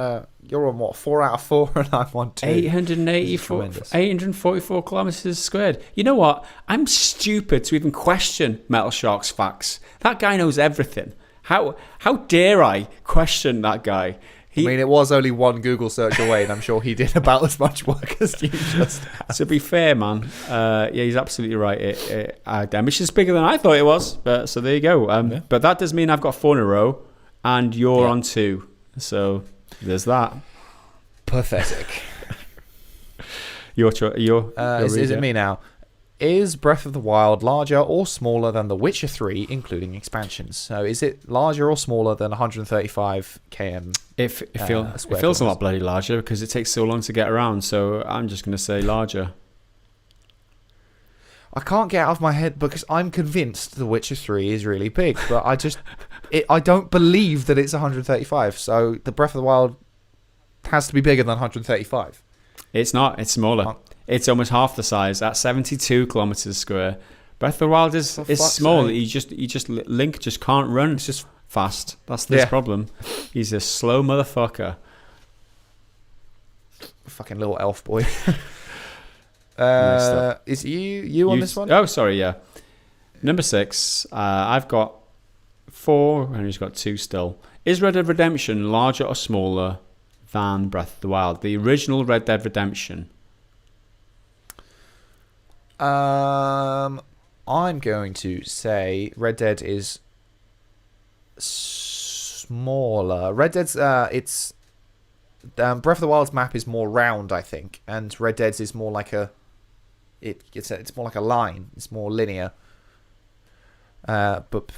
what, 4 out of 4, and I'm on 2. 844 kilometers squared. You know what? I'm stupid to even question Metal Shark's facts. That guy knows everything. How dare I question that guy? I mean, it was only one Google search away, and I'm sure he did about as much work as you just have. To be fair, man, he's absolutely right. Denbighshire's bigger than I thought it was, so there you go. But that does mean I've got 4 in a row, and you're on 2. So there's that. Pathetic. Is it me now? Is Breath of the Wild larger or smaller than The Witcher 3, including expansions? So is it larger or smaller than 135 km? It feels a lot bloody larger because it takes so long to get around. So I'm just going to say larger. I can't get out of my head because I'm convinced The Witcher 3 is really big, but I don't believe that it's 135. So the Breath of the Wild has to be bigger than 135. It's not. It's smaller. It's almost half the size at 72 kilometers square. Breath of the Wild is small. Link just can't run. It's just fast. That's this problem. He's a slow motherfucker. Fucking little elf boy. Is you on this one? Oh, sorry, yeah. Number 6. I've got 4, and he's got 2 still. Is Red Dead Redemption larger or smaller than Breath of the Wild? The original Red Dead Redemption. I'm going to say Red Dead is smaller. Red Dead's Breath of the Wild's map is more round, I think, and Red Dead's is more like it's more like a line. It's more linear. But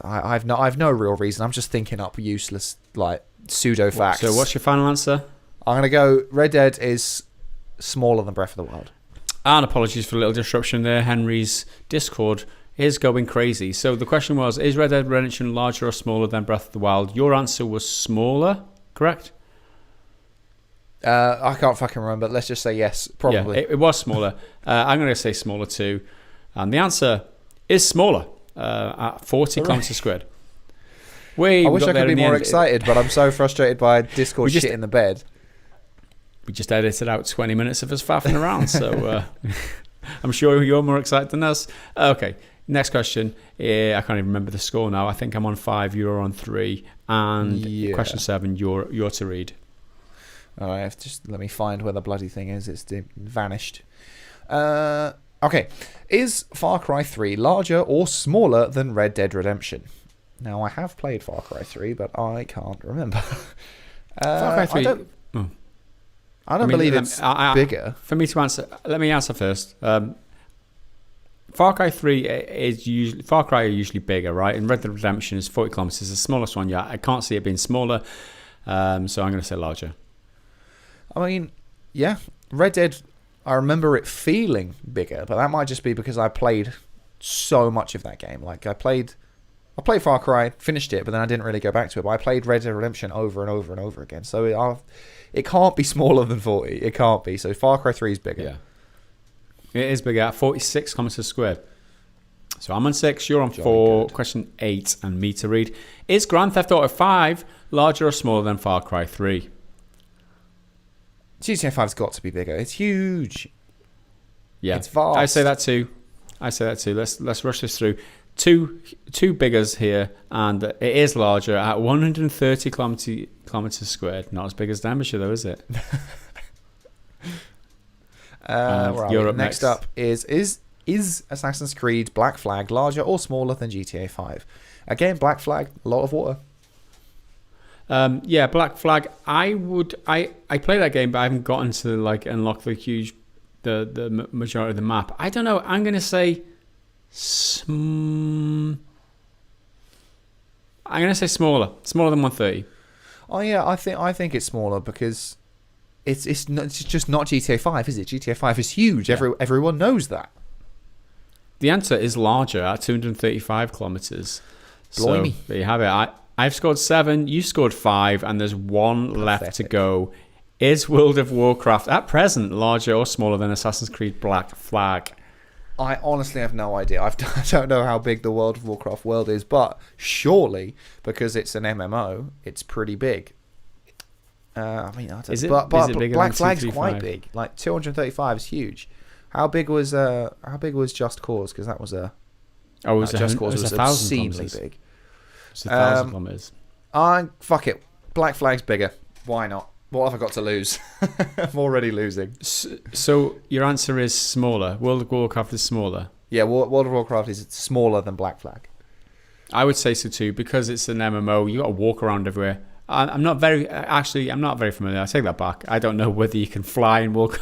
I've no real reason. I'm just thinking up useless like pseudo facts. So what's your final answer? I'm gonna go Red Dead is smaller than Breath of the Wild. And apologies for a little disruption there. Henry's Discord is going crazy. So the question was, is Red Dead Redemption larger or smaller than Breath of the Wild? Your answer was smaller, correct? I can't fucking remember. Let's just say yes, probably. Yeah, it was smaller. I'm going to say smaller too. And the answer is smaller at 40 kilometers squared. I wish I could be more excited, but I'm so frustrated by Discord shit in the bed. We just edited out 20 minutes of us faffing around, so I'm sure you're more excited than us. Okay, next question. I can't even remember the score now. I think I'm on 5, you're on 3, and question 7, you're to read. All right, just let me find where the bloody thing is. It's vanished. Okay, is Far Cry 3 larger or smaller than Red Dead Redemption? Now, I have played Far Cry 3, but I can't remember. Far Cry 3... I don't believe it's bigger. For me to answer, let me answer first. Far Cry 3 is usually are usually bigger, right? And Red Dead Redemption is 40 kilometers, the smallest one. Yeah, I can't see it being smaller, so I'm going to say larger. I mean, yeah, Red Dead. I remember it feeling bigger, but that might just be because I played so much of that game. Like I played Far Cry, finished it, but then I didn't really go back to it. But I played Red Dead Redemption over and over and over again, so it can't be smaller than 40. It can't be. So Far Cry 3 is bigger. Yeah. It is bigger at 46 kilometers squared. So I'm on 6, you're on 4. Question 8, and me to read. Is Grand Theft Auto 5 larger or smaller than Far Cry 3? GTA 5's got to be bigger. It's huge. Yeah. It's vast. I say that too. Let's rush this through. Two biggers here, and it is larger at 130 kilometers squared. Not as big as Denbighshire, though, is it? Next up is Assassin's Creed Black Flag larger or smaller than GTA 5? Again, Black Flag, a lot of water. Yeah, Black Flag. I play that game, but I haven't gotten to like unlock the majority of the map. I don't know. I'm gonna say, I'm gonna say smaller than 130. Oh yeah, I think it's smaller because it's just not GTA 5, is it? GTA 5 is huge. Yeah. Everyone knows that. The answer is larger at 235 kilometers. Blimey. So there you have it. I've scored 7, you scored 5, and there's one left to go. Is World of Warcraft at present larger or smaller than Assassin's Creed Black Flag? I honestly have no idea. I don't know how big the World of Warcraft world is, but surely, because it's an MMO, it's pretty big. I mean, I don't know. But Black Flag's quite big. Like 235 is huge. How big was Just Cause? Because that was Just Cause was obscenely big. It's 1,000 kilometers. Fuck it. Black Flag's bigger. Why not? What have I got to lose? I'm already losing. So your answer is smaller. World of Warcraft is smaller. Yeah, World of Warcraft is smaller than Black Flag. I would say so too, because it's an MMO. You got to walk around everywhere. I'm not very familiar. I take that back. I don't know whether you can fly in World.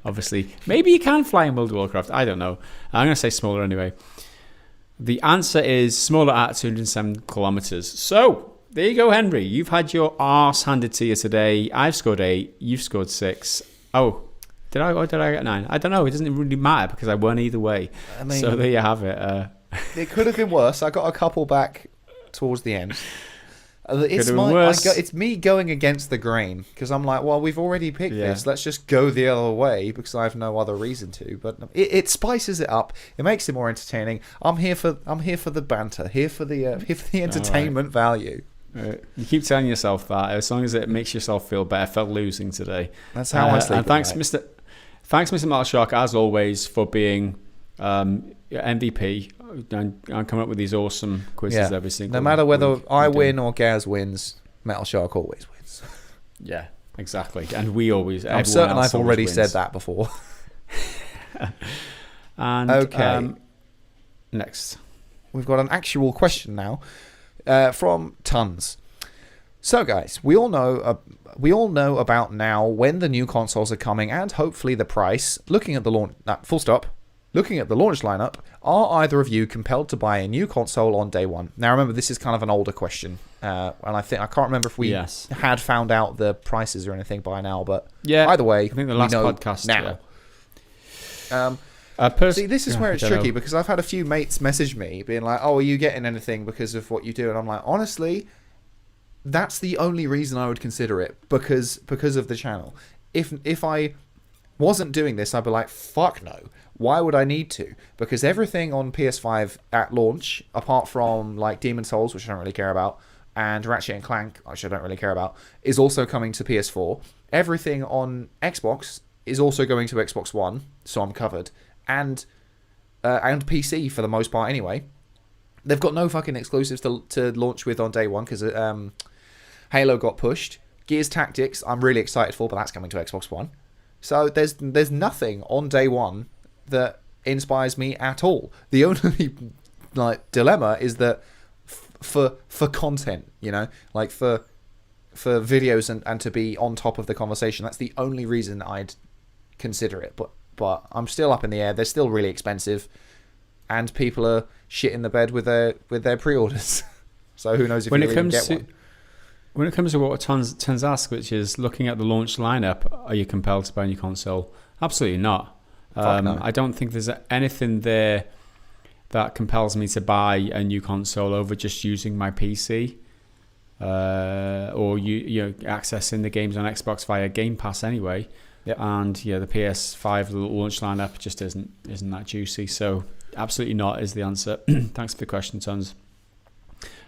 Obviously, maybe you can fly in World of Warcraft. I don't know. I'm going to say smaller anyway. The answer is smaller at 207 kilometers. So there you go, Henry. You've had your arse handed to you today. I've scored 8. You've scored 6. Oh, did I get 9? I don't know. It doesn't really matter because I won either way. I mean, so there you have it. It could have been worse. I got a couple back towards the end. It's me going against the grain because I'm like, well, we've already picked this. Let's just go the other way because I have no other reason to. But it spices it up. It makes it more entertaining. I'm here for the banter. Here for the entertainment value. You keep telling yourself that as long as it makes yourself feel better for losing today. That's how I sleep. And thanks, Mr. Metal Shark, as always, for being MVP and coming up with these awesome quizzes every single week. No matter whether I win or Gaz wins, Metal Shark always wins. Yeah, exactly. And we always. I'm certain I've already said that before. And okay. Next, we've got an actual question now from Tons. So, guys, we all know about now when the new consoles are coming and hopefully the price. Looking at the launch, Looking at the launch lineup, are either of you compelled to buy a new console on day one? Now, remember, this is kind of an older question, and I can't remember if we had found out the prices or anything by now. But either way, I think the last podcast now. See, this is where it's tricky because I've had a few mates message me being like, "Oh, are you getting anything because of what you do?" And I'm like, honestly, that's the only reason I would consider it because of the channel. If I wasn't doing this, I'd be like, fuck no. Why would I need to? Because everything on PS5 at launch, apart from like Demon Souls, which I don't really care about, and Ratchet and Clank, which I don't really care about, is also coming to PS4. Everything on Xbox is also going to Xbox One, so I'm covered, and PC for the most part anyway. They've got no fucking exclusives to launch with on day one because Halo got pushed. Gears Tactics, I'm really excited for, but that's coming to Xbox One. So there's nothing on day one that inspires me at all. The only dilemma is that for content, like for videos and to be on top of the conversation, that's the only reason I'd consider it. But I'm still up in the air. They're still really expensive, and people are shit in the bed with their pre-orders. So who knows if you'll even get one. When it comes to what Tons ask, which is looking at the launch lineup, are you compelled to buy a new console? Absolutely not. No. I don't think there's anything there that compels me to buy a new console over just using my PC or you accessing the games on Xbox via Game Pass anyway. Yep. And the PS5 launch lineup just isn't that juicy. So absolutely not is the answer. Thanks for the question, Tons.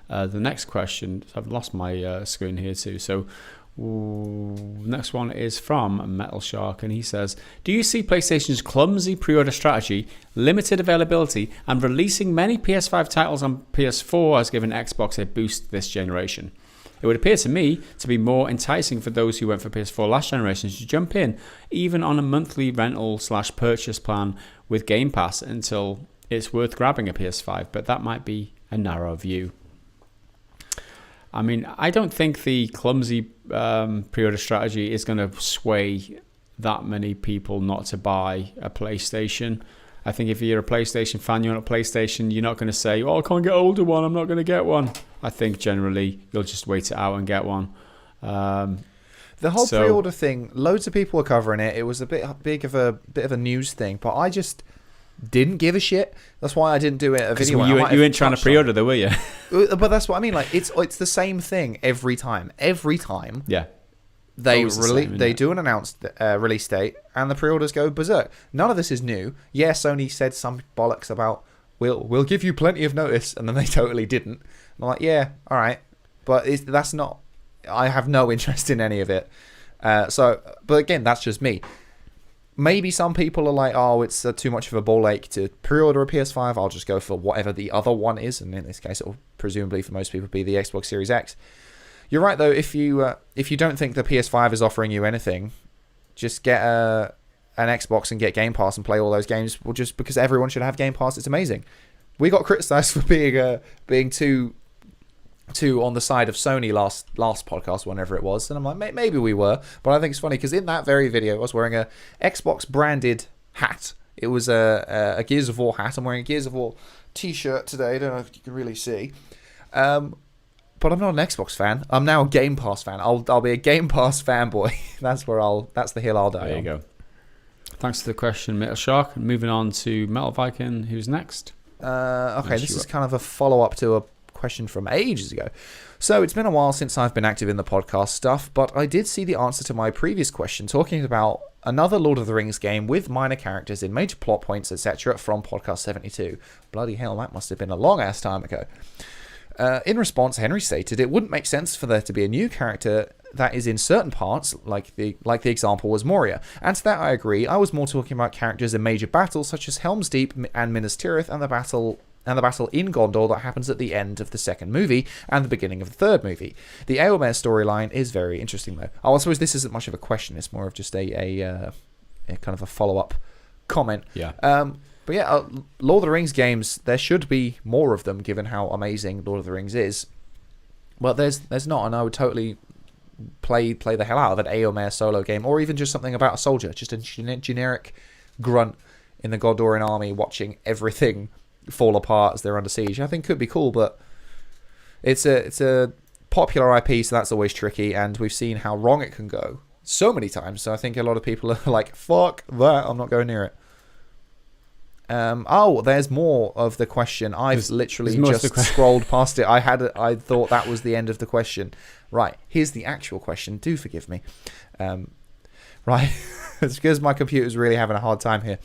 The next question, I've lost my screen here too. So next one is from Metal Shark, and he says, do you see PlayStation's clumsy pre-order strategy, limited availability, and releasing many PS5 titles on PS4 has given Xbox a boost this generation? It would appear to me to be more enticing for those who went for PS4 last generation to jump in, even on a monthly rental/purchase plan with Game Pass until it's worth grabbing a PS5, but that might be a narrow view. I mean, I don't think the clumsy pre-order strategy is going to sway that many people not to buy a PlayStation. I think if you're a PlayStation fan, you want a PlayStation, you're not going to say, oh, I can't get an older one, I'm not going to get one. I think generally you'll just wait it out and get one. The whole pre-order thing, loads of people were covering it. It was a bit of a news thing, but I just didn't give a shit. That's why I didn't do it a video. You weren't trying to pre-order though, were you? But that's what I mean. Like it's the same thing every time. Yeah. They do an announced release date, and the pre-orders go berserk. None of this is new. Yeah, Sony said some bollocks about we'll give you plenty of notice, and then they totally didn't. I'm like, yeah, all right, but that's not. I have no interest in any of it. But again, that's just me. Maybe some people are like, oh, it's too much of a ball ache to pre-order a PS5. I'll just go for whatever the other one is, and in this case, it will presumably for most people be the Xbox Series X. You're right though. If you don't think the PS5 is offering you anything, just get an Xbox and get Game Pass and play all those games. Well, just because everyone should have Game Pass, it's amazing. We got criticised for being too on the side of Sony last podcast, whenever it was, and I'm like, maybe we were, but I think it's funny because in that very video, I was wearing a Xbox branded hat. It was a Gears of War hat. I'm wearing a Gears of War T-shirt today. I don't know if you can really see. But I'm not an Xbox fan. I'm now a Game Pass fan. I'll be a Game Pass fanboy. That's the hill I'll die on. There you go. Thanks for the question, Metal Shark. Moving on to Metalviking, who's next? Okay, this is kind of a follow-up to a question from ages ago. So it's been a while since I've been active in the podcast stuff, but I did see the answer to my previous question talking about another Lord of the Rings game with minor characters in major plot points, etc. from podcast 72. Bloody hell, that must have been a long-ass time ago. In response, Henry stated it wouldn't make sense for there to be a new character that is in certain parts, like the example was Moria. And to that I agree. I was more talking about characters in major battles such as Helm's Deep and Minas Tirith and the battle in Gondor that happens at the end of the second movie and the beginning of the third movie. The Eomer storyline is very interesting though. I suppose this isn't much of a question, it's more of just a kind of a follow-up comment. Yeah. But yeah, Lord of the Rings games, there should be more of them given how amazing Lord of the Rings is. Well, there's not, and I would totally play the hell out of an Eomer solo game, or even just something about a soldier, just a generic grunt in the Gondorian army watching everything fall apart as they're under siege. I think could be cool, but it's a popular IP, so that's always tricky, and we've seen how wrong it can go so many times, so I think a lot of people are like, fuck that, I'm not going near it. There's more of the question. I've literally just scrolled past it. I thought that was the end of the question. Right, here's the actual question. Do forgive me. Right, it's because my computer's really having a hard time here.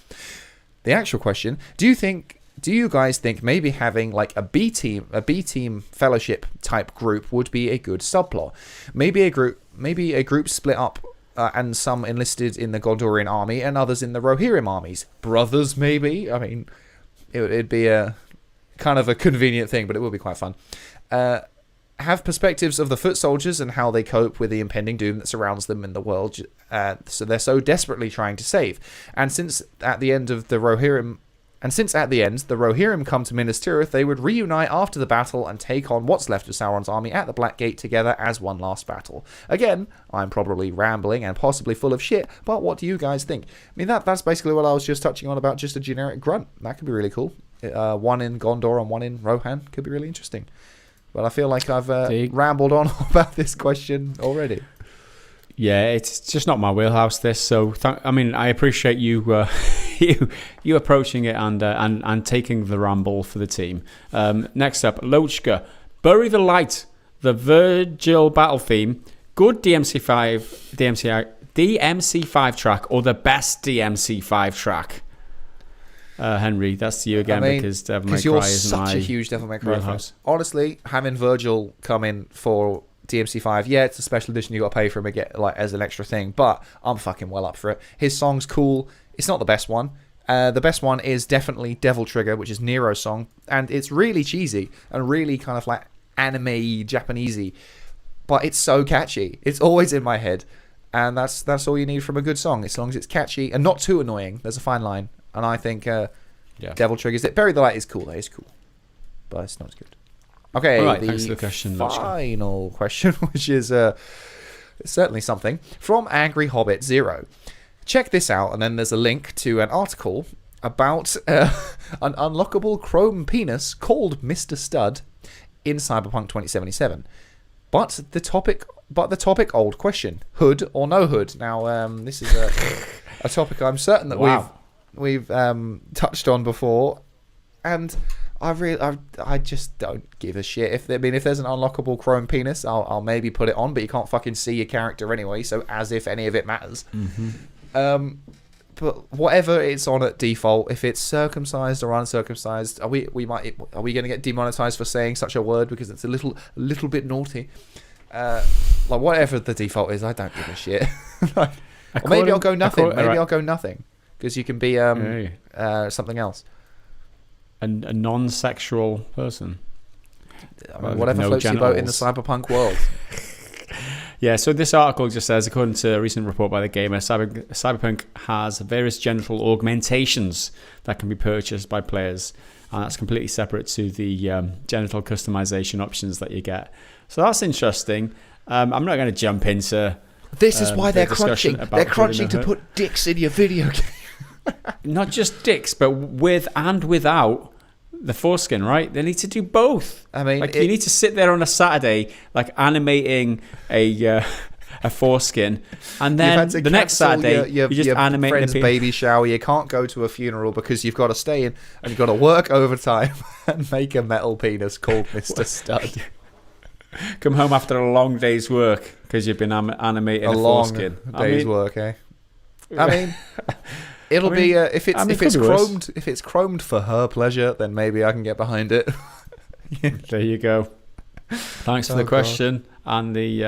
The actual question: Do you guys think maybe having like a B team fellowship type group would be a good subplot? Maybe a group split up. And some enlisted in the Gondorian army and others in the Rohirrim armies. Brothers, maybe? I mean, it'd be a kind of a convenient thing, but it would be quite fun. Have perspectives of the foot soldiers and how they cope with the impending doom that surrounds them in the world. So they're so desperately trying to save. And since at the end, the Rohirrim come to Minas Tirith, they would reunite after the battle and take on what's left of Sauron's army at the Black Gate together as one last battle. Again, I'm probably rambling and possibly full of shit, but what do you guys think? I mean, that's basically what I was just touching on about just a generic grunt. That could be really cool. One in Gondor and one in Rohan could be really interesting. But I feel like I've rambled on about this question already. Yeah, it's just not my wheelhouse. This, so I appreciate you you approaching it and taking the ramble for the team. Next up, Loachgar, Bury the Light, the Virgil battle theme, good DMC5 track, or the best DMC5 track. Henry, that's to you again, because Devil May Cry you're isn't such a huge Devil May Cry fan. Honestly, having Virgil come in for DMC5, yeah, it's a special edition, you got to pay for him again, like as an extra thing, but I'm fucking well up for it. His song's cool. It's not the best one. The best one is definitely Devil Trigger, which is Nero's song, and it's really cheesy and really kind of like anime Japanesey, but it's so catchy. It's always in my head, and that's all you need from a good song, as long as it's catchy and not too annoying. There's a fine line, and I think Devil Trigger's it. Bury the Light is cool, but it's not as good. Okay, All right, thanks for the question, Loachgar. final question, which is certainly something, from Angry Hobbit 0. Check this out, and then there's a link to an article about an unlockable chrome penis called Mr. Stud in Cyberpunk 2077. But the topic, old question: hood or no hood? Now, this is a topic I'm certain that we've touched on before, and I just don't give a shit. If there's an unlockable chrome penis, I'll maybe put it on, but you can't fucking see your character anyway, so as if any of it matters. Mm-hmm. But whatever it's on at default, if it's circumcised or uncircumcised, are we going to get demonetized for saying such a word because it's a little bit naughty? Like whatever the default is, I don't give a shit. Or maybe I'll go nothing. I'll go nothing because you can be something else. A non-sexual person. I mean, whatever floats your boat in the cyberpunk world. Yeah, so this article just says, according to a recent report by The Gamer, Cyberpunk has various genital augmentations that can be purchased by players, and that's completely separate to the genital customization options that you get. So that's interesting. I'm not going to jump into this is why they're crunching. They're crunching to put dicks in your video game. Not just dicks, but with and without the foreskin, right? They need to do both. I mean, you need to sit there on a Saturday, like animating a foreskin, and then the next Saturday you just animate friend's baby shower. You can't go to a funeral because you've got to stay in and you've got to work overtime and make a metal penis called Mr. Stud. Come home after a long day's work because you've been animating a foreskin. Day's work, eh? I mean. It'll be if it's chromed for her pleasure, then maybe I can get behind it. There you go. Thanks for the question and the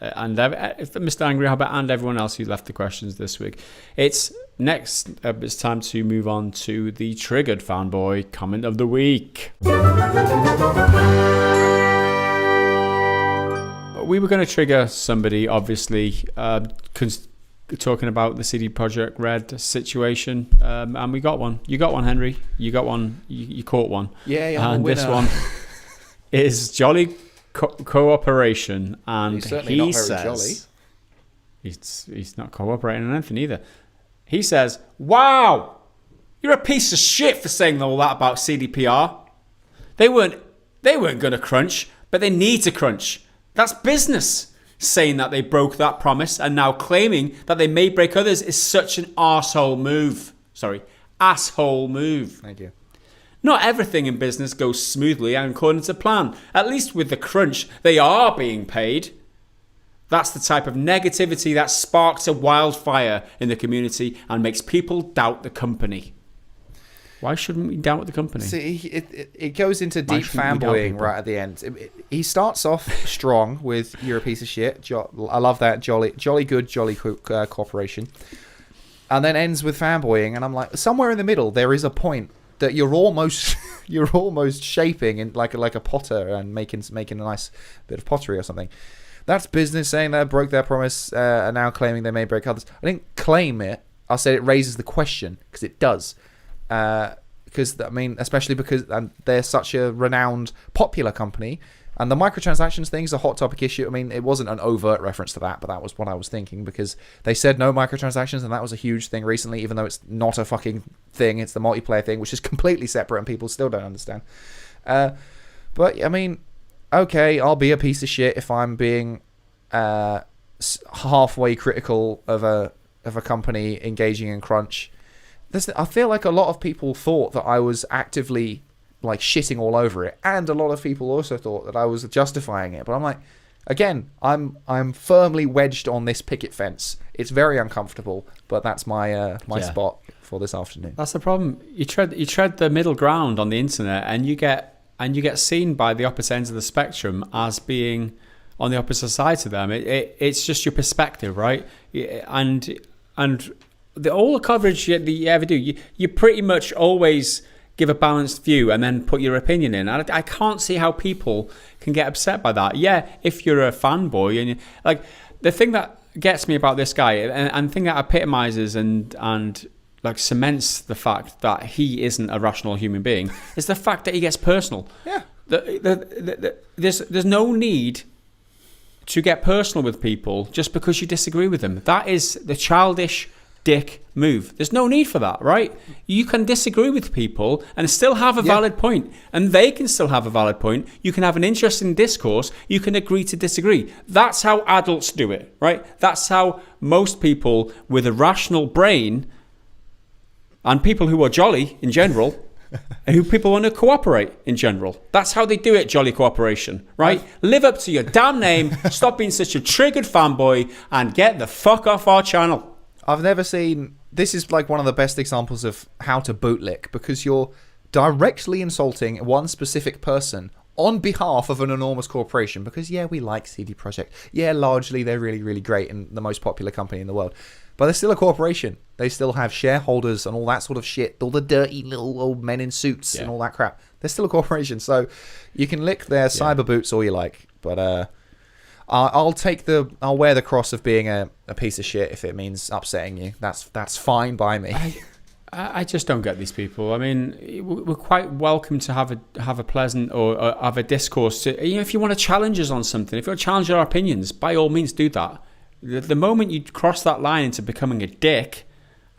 Mr. Angry Hobbit and everyone else who left the questions this week. It's time to move on to the Triggered Fanboy comment of the week. We were going to trigger somebody, obviously, talking about the CD Projekt Red situation, and we got one. You got one, Henry. You got one. You caught one. Yeah, and this one is Jolly Cooperation, and he's certainly not very jolly. He's not cooperating on anything either. He says, "Wow, you're a piece of shit for saying all that about CDPR. They weren't going to crunch, but they need to crunch. That's business." Saying that they broke that promise and now claiming that they may break others is such an asshole move. Asshole move. Thank you. Not everything in business goes smoothly and according to plan. At least with the crunch, they are being paid. That's the type of negativity that sparks a wildfire in the community and makes people doubt the company. Why shouldn't we doubt the company? See, it goes into deep fanboying right at the end. He starts off strong with "you're a piece of shit." I love that jolly good corporation, and then ends with fanboying. And I'm like, somewhere in the middle, there is a point that you're almost shaping in like a potter and making a nice bit of pottery or something. That's business saying they broke their promise and now claiming they may break others. I didn't claim it. I said it raises the question because it does. Because I mean, especially because they're such a renowned, popular company, and the microtransactions thing is a hot topic issue. I mean, it wasn't an overt reference to that, but that was what I was thinking because they said no microtransactions, and that was a huge thing recently. Even though it's not a fucking thing, it's the multiplayer thing, which is completely separate, and people still don't understand. But I mean, okay, I'll be a piece of shit if I'm being halfway critical of a company engaging in crunch. I feel like a lot of people thought that I was actively like shitting all over it, and a lot of people also thought that I was justifying it. But I'm like, again, I'm firmly wedged on this picket fence. It's very uncomfortable, but that's my spot for this afternoon. That's the problem. You tread the middle ground on the internet, and you get seen by the opposite ends of the spectrum as being on the opposite side to them. It's just your perspective, right? And all the coverage that you ever do, you pretty much always give a balanced view and then put your opinion in. And I can't see how people can get upset by that. Yeah, if you're a fanboy and like the thing that gets me about this guy and the thing that epitomizes and like cements the fact that he isn't a rational human being is the fact that he gets personal. Yeah. There's no need to get personal with people just because you disagree with them. That is the childish dick move. There's no need for that, right? You can disagree with people and still have a valid point, and they can still have a valid point. You can have an interesting discourse. You can agree to disagree. That's how adults do it, right? That's how most people with a rational brain and people who are jolly in general and who people want to cooperate in general. That's how they do it, jolly cooperation, right? Live up to your damn name, stop being such a triggered fanboy, and get the fuck off our channel. I've never seen... This is like one of the best examples of how to bootlick, because you're directly insulting one specific person on behalf of an enormous corporation, because, yeah, we like CD Projekt. Yeah, largely they're really, really great and the most popular company in the world. But they're still a corporation. They still have shareholders and all that sort of shit. All the dirty little old men in suits and all that crap. They're still a corporation. So you can lick their cyber boots all you like. But I'll wear the cross of being a piece of shit if it means upsetting you. That's fine by me. I just don't get these people. I mean, we're quite welcome to have a pleasant or have a discourse. If you want to challenge us on something, if you want to challenge our opinions, by all means do that. The moment you cross that line into becoming a dick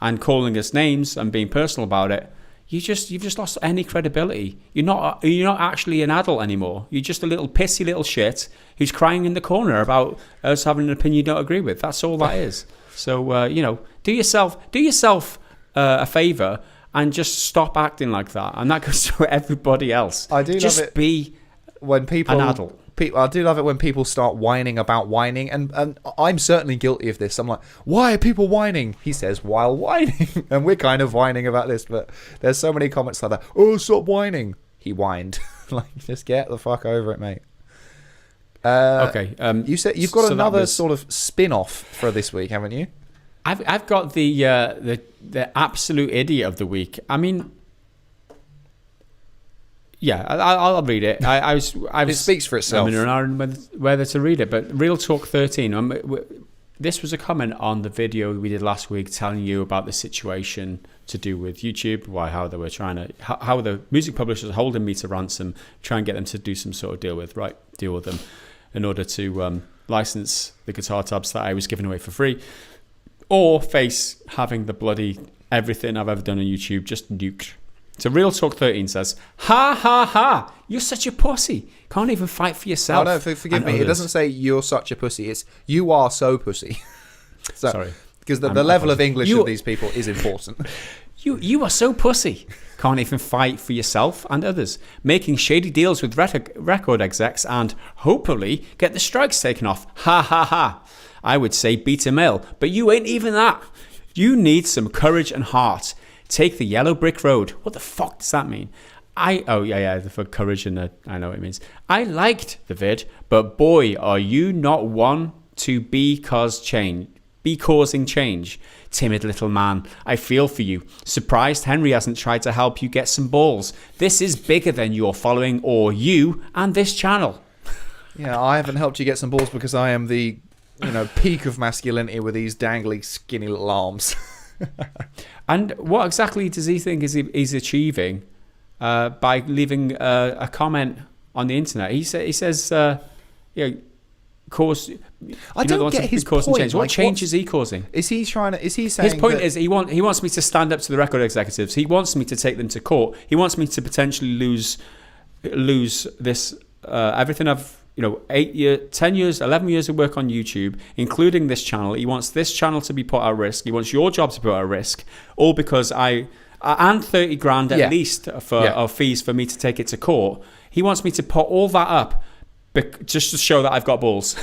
and calling us names and being personal about it, you've just lost any credibility. You're not actually an adult anymore. You're just a little pissy little shit who's crying in the corner about us having an opinion you don't agree with. That's all that is. So do yourself a favor and just stop acting like that. And that goes to everybody else. I do just love it be when people an adult. I do love it when people start whining about whining, and I'm certainly guilty of this. I'm like, why are people whining? He says, while whining. And we're kind of whining about this, but there's so many comments like that. Oh, stop whining. He whined. Like, just get the fuck over it, mate. Okay. You said you've got another sort of spin-off for this week, haven't you? I've got the absolute idiot of the week. I mean, yeah, I'll read it. It speaks for itself. I'm in an hour whether to read it, but Real Talk 13. This was a comment on the video we did last week, telling you about the situation to do with YouTube, how they were how the music publishers are holding me to ransom, try and get them to do some sort of deal with them, in order to license the guitar tabs that I was giving away for free, or face having the bloody everything I've ever done on YouTube just nuked. So Real Talk 13 says, ha ha ha, you're such a pussy. Can't even fight for yourself. Oh no, forgive me. Others. It doesn't say you're such a pussy. It's you are so pussy. So, sorry. Because the level of English of these people is important. You are so pussy. Can't even fight for yourself and others. Making shady deals with record execs and, hopefully, get the strikes taken off. Ha ha ha. I would say beta male, but you ain't even that. You need some courage and heart. Take the yellow brick road. What the fuck does that mean? For courage and I know what it means. I liked the vid, but boy, are you not one to be causing change. Timid little man, I feel for you. Surprised Henry hasn't tried to help you get some balls. This is bigger than your following or you and this channel. Yeah, I haven't helped you get some balls because I am the peak of masculinity with these dangly, skinny little arms. And what exactly does he think he's achieving by leaving a comment on the internet? He says, cause. I don't get his point. Change. What change is he causing? Is he saying? His point is he wants me to stand up to the record executives. He wants me to take them to court. He wants me to potentially lose this everything I've 8 years, 10 years, 11 years of work on YouTube, including this channel. He wants this channel to be put at risk. He wants your job to be put at risk, all because and 30 grand at least for fees for me to take it to court. He wants me to put all that up just to show that I've got balls.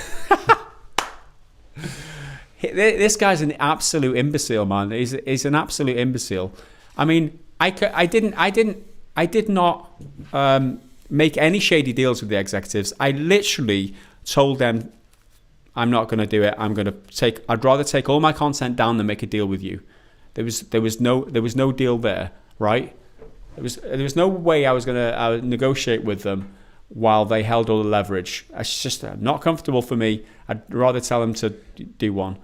This guy's an absolute imbecile, man. He's an absolute imbecile. I mean, I did not make any shady deals with the executives. I literally told them, I'm not going to do it. I'd rather take all my content down than make a deal with you. There was no deal there, right? There was no way I was going to negotiate with them while they held all the leverage. It's just not comfortable for me. I'd rather tell them to do one.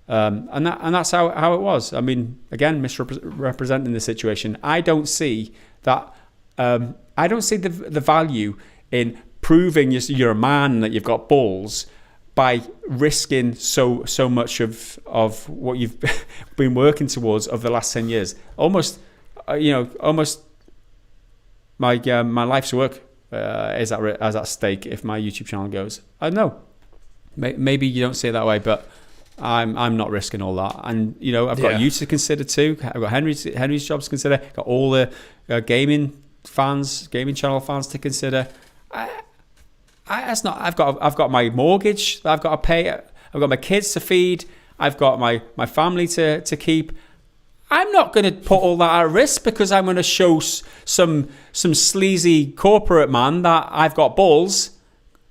And that's how it was. I mean, again, misrepresenting the situation. I don't see that. I don't see the value in proving you're a man and that you've got balls by risking so much of what you've been working towards over the last 10 years. Almost my life's work is at stake if my YouTube channel goes. I don't know. Maybe you don't see it that way, but I'm not risking all that. And I've got you to consider too. I've got Henry's jobs to consider. Got all the gaming channel fans to consider. I've got my mortgage that I've got to pay. I've got my kids to feed. I've got my family to keep. I'm not going to put all that at risk because I'm going to show some sleazy corporate man that I've got balls.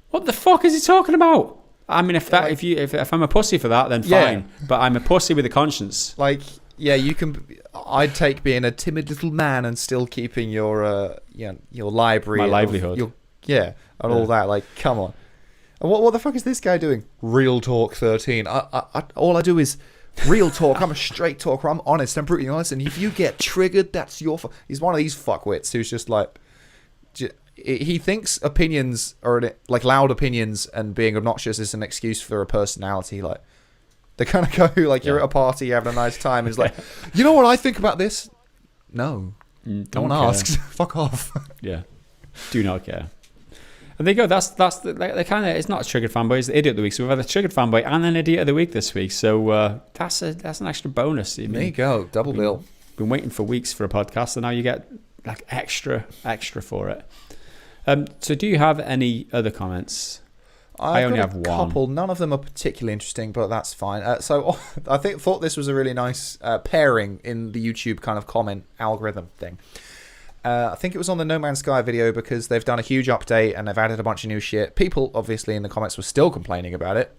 What the fuck is he talking about? I mean, if I'm a pussy for that, then fine. Yeah. But I'm a pussy with a conscience. Like, yeah, you can. I'd take being a timid little man and still keeping your library, my livelihood, all that. Like, come on. And what the fuck is this guy doing? Real Talk 13. All I do is real talk. I'm a straight talker. I'm honest. I'm brutally honest. And if you get triggered, that's your fault. He's one of these fuckwits who's just like. He thinks opinions are like loud opinions and being obnoxious is an excuse for a personality. Like they kind of go like you're at a party, you're having a nice time. And it's like, you know what I think about this? No, don't ask. Fuck off. Yeah, do not care. And there you go. That's the kind of. It's not a triggered fanboy. It's the idiot of the week. So we've had a triggered fanboy and an idiot of the week this week. So that's an extra bonus. There you go, double bill. Been waiting for weeks for a podcast, and now you get like extra for it. So do you have any other comments? I only have one. Couple. None of them are particularly interesting, but that's fine. So I thought this was a really nice pairing in the YouTube kind of comment algorithm thing. I think it was on the No Man's Sky video because they've done a huge update and they've added a bunch of new shit. People, obviously, in the comments were still complaining about it.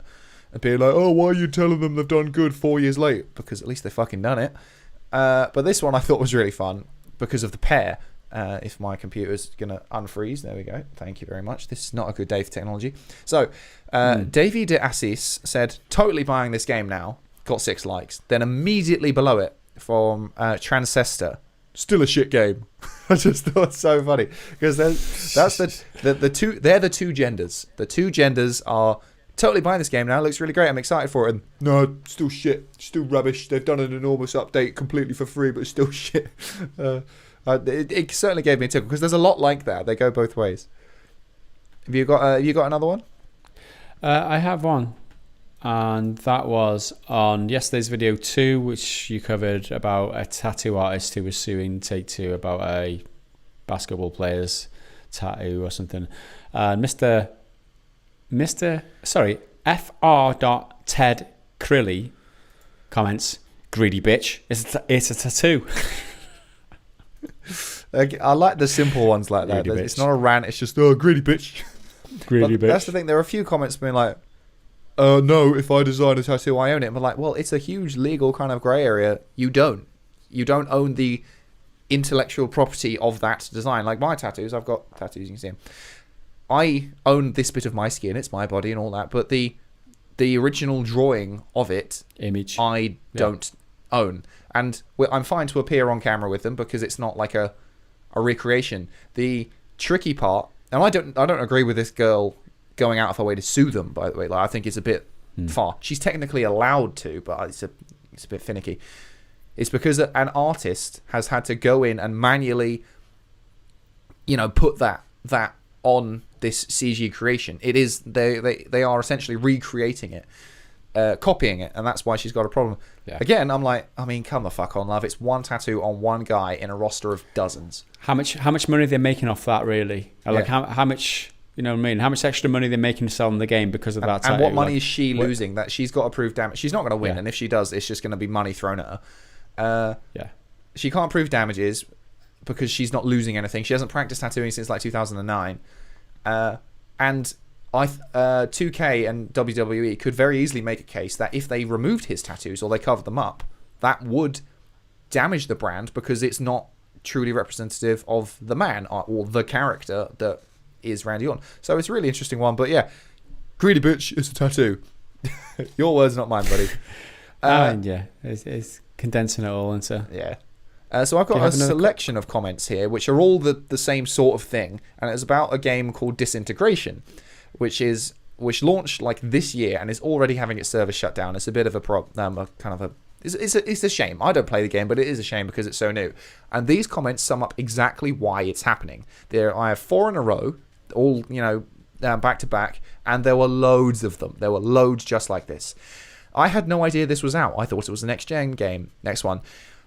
And being like, oh, why are you telling them they've done good 4 years late? Because at least they fucking done it. But this one I thought was really fun because of the pair. If my computer's going to unfreeze, there we go. Thank you very much. This is not a good day for technology. So, Davy de Assis said, totally buying this game now. Got 6 likes. Then immediately below it from Transcester, still a shit game. I just thought it's so funny because that's the two. They're the two genders. The two genders are totally buying this game now. It looks really great. I'm excited for it. And no, still shit. Still rubbish. They've done an enormous update completely for free, but it's still shit. It certainly gave me a tickle because there's a lot like that. They go both ways. Have you got another one? I have one, and that was on yesterday's video 2, which you covered about a tattoo artist who was suing Take-Two about a basketball player's tattoo or something. Fr. Ted Crilly comments, "Greedy bitch, it's a tattoo." I like the simple ones like that. It's not a rant. It's just greedy bitch. Greedy bitch. That's the thing. There are a few comments being like, no, if I design a tattoo, I own it. But like, well, it's a huge legal kind of grey area. You don't own the intellectual property of that design. Like my tattoos, I've got tattoos. You can see them. I own this bit of my skin. It's my body and all that. But the original drawing of it, image, I don't own. And I'm fine to appear on camera with them because it's not like a recreation. The tricky part, and I don't agree with this girl going out of her way to sue them, by the way. Like, I think it's a bit far. She's technically allowed to, but it's a bit finicky. It's because an artist has had to go in and manually, put that on this CG creation. It is they are essentially recreating it. Copying it, and that's why she's got a problem. Yeah. Again, I'm like, come the fuck on, love. It's one tattoo on one guy in a roster of dozens. How much money are they making off that, really? Like how much, you know what I mean? How much extra money are they making selling the game because of that tattoo? And what money is she losing? That she's got to prove damage. She's not going to win, and if she does, it's just going to be money thrown at her. She can't prove damages because she's not losing anything. She hasn't practiced tattooing since like 2009, and 2K and WWE could very easily make a case that if they removed his tattoos or they covered them up, that would damage the brand because it's not truly representative of the man or the character that is Randy Orton. So it's a really interesting one. But yeah, greedy bitch is a tattoo. Your words, not mine, buddy. It's condensing it all into... Yeah. So I've got a have another selection of comments here, which are all the same sort of thing, and it's about a game called Disintegration, which launched like this year and is already having its server shut down. It's a bit of it's a shame. I don't play the game, but it is a shame because it's so new. And these comments sum up exactly why it's happening. I have 4 in a row, all back to back, and there were loads of them. There were loads just like this. I had no idea this was out. I thought it was a next-gen game. Next one.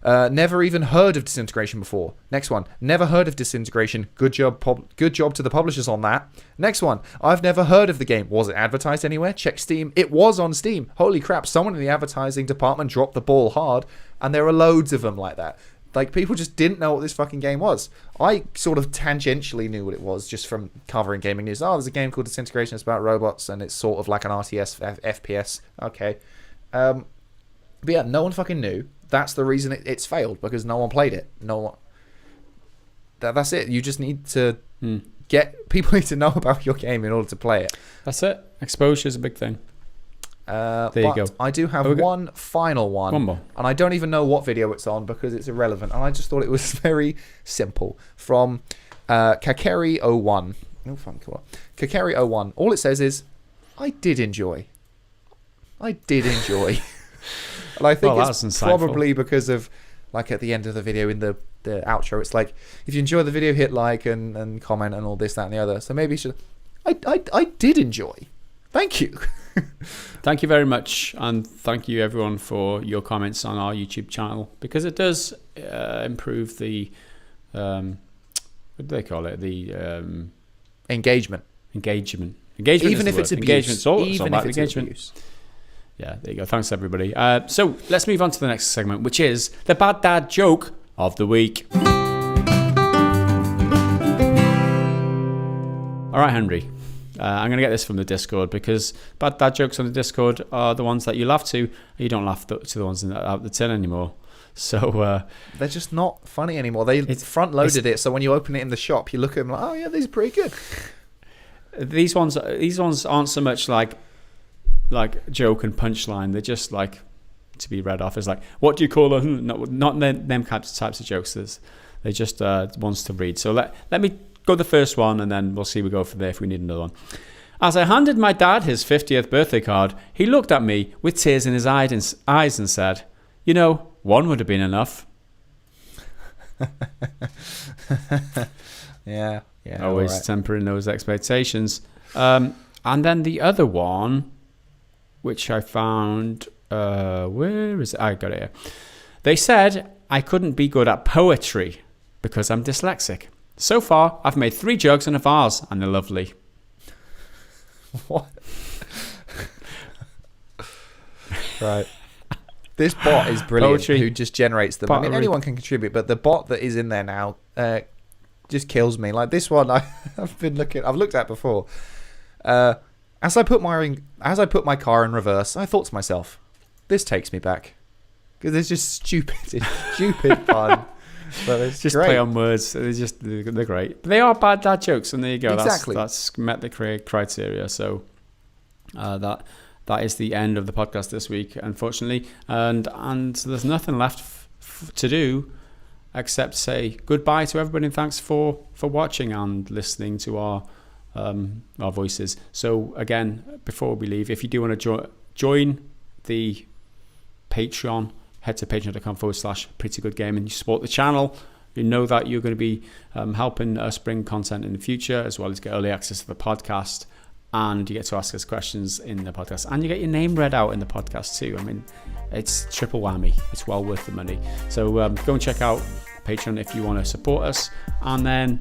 Never even heard of Disintegration before. Next one. Never heard of Disintegration. Good job to the publishers on that. Next one. I've never heard of the game. Was it advertised anywhere? Check Steam. It was on Steam. Holy crap, someone in the advertising department dropped the ball hard, and there are loads of them like that. Like, people just didn't know what this fucking game was. I sort of tangentially knew what it was just from covering gaming news. Oh, there's a game called Disintegration. It's about robots, and it's sort of like an RTS FPS. Okay. But yeah, no one fucking knew. That's the reason it's failed, because no one played it. No one. That's it. You just need to get people need to know about your game in order to play it. That's it. Exposure is a big thing. There you go. I do have one final one. One more. And I don't even know what video it's on because it's irrelevant. And I just thought it was very simple. From Kakeri01. No fun, come on. Kakeri01. All it says is, I did enjoy. And I think it's probably because of, like, at the end of the video in the outro, it's like, if you enjoy the video, hit like and comment and all this, that, and the other. So maybe you should. I did enjoy. Thank you. Thank you very much, and thank you everyone for your comments on our YouTube channel, because it does improve the what do they call it? The engagement. Even if it's abuse. Even if it's abuse. Yeah, there you go. Thanks, everybody. So let's move on to the next segment, which is the bad dad joke of the week. All right, Henry. I'm going to get this from the Discord, because bad dad jokes on the Discord are the ones that you laugh to. You don't laugh to the ones out the tin anymore. So they're just not funny anymore. They front-loaded it, so when you open it in the shop, you look at them like, oh yeah, these are pretty good. These ones aren't so much like joke and punchline. They're just like to be read off as like, what do you call a not them types of jokes. They're just ones to read. So let me go the first one, and then we'll see we go from there if we need another one. As I handed my dad his 50th birthday card, he looked at me with tears in his eyes and said, "You know, one would have been enough." Yeah. Always right. Tempering those expectations. And then the other one, which I found, where is it? I got it here. They said I couldn't be good at poetry because I'm dyslexic. So far, I've made 3 jokes and a vase, and they're lovely. What? Right. This bot is brilliant. Poetry, who just generates them. Pottery. I mean, anyone can contribute, but the bot that is in there now just kills me. Like this one, I've looked at before. As I put my car in reverse, I thought to myself, "This takes me back," because it's just stupid. It's stupid fun. But it's just great. Play on words. They're great. They are bad dad jokes, and there you go. Exactly. That's met the criteria. So that is the end of the podcast this week, unfortunately. And there's nothing left to do except say goodbye to everybody, and thanks for watching and listening to our voices. So again, before we leave, if you do want to join the Patreon, head to patreon.com/prettygoodgame and you support the channel. You know that you're going to be helping us bring content in the future, as well as get early access to the podcast, and you get to ask us questions in the podcast, and you get your name read out in the podcast too. I mean, it's triple whammy. It's well worth the money. So go and check out Patreon if you want to support us. And then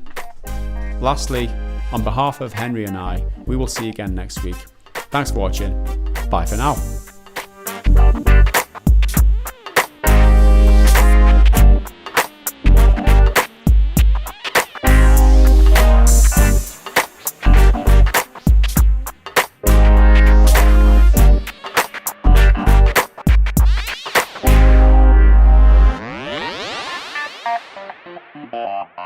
lastly, on behalf of Henry and I, we will see you again next week. Thanks for watching. Bye for now. Blah.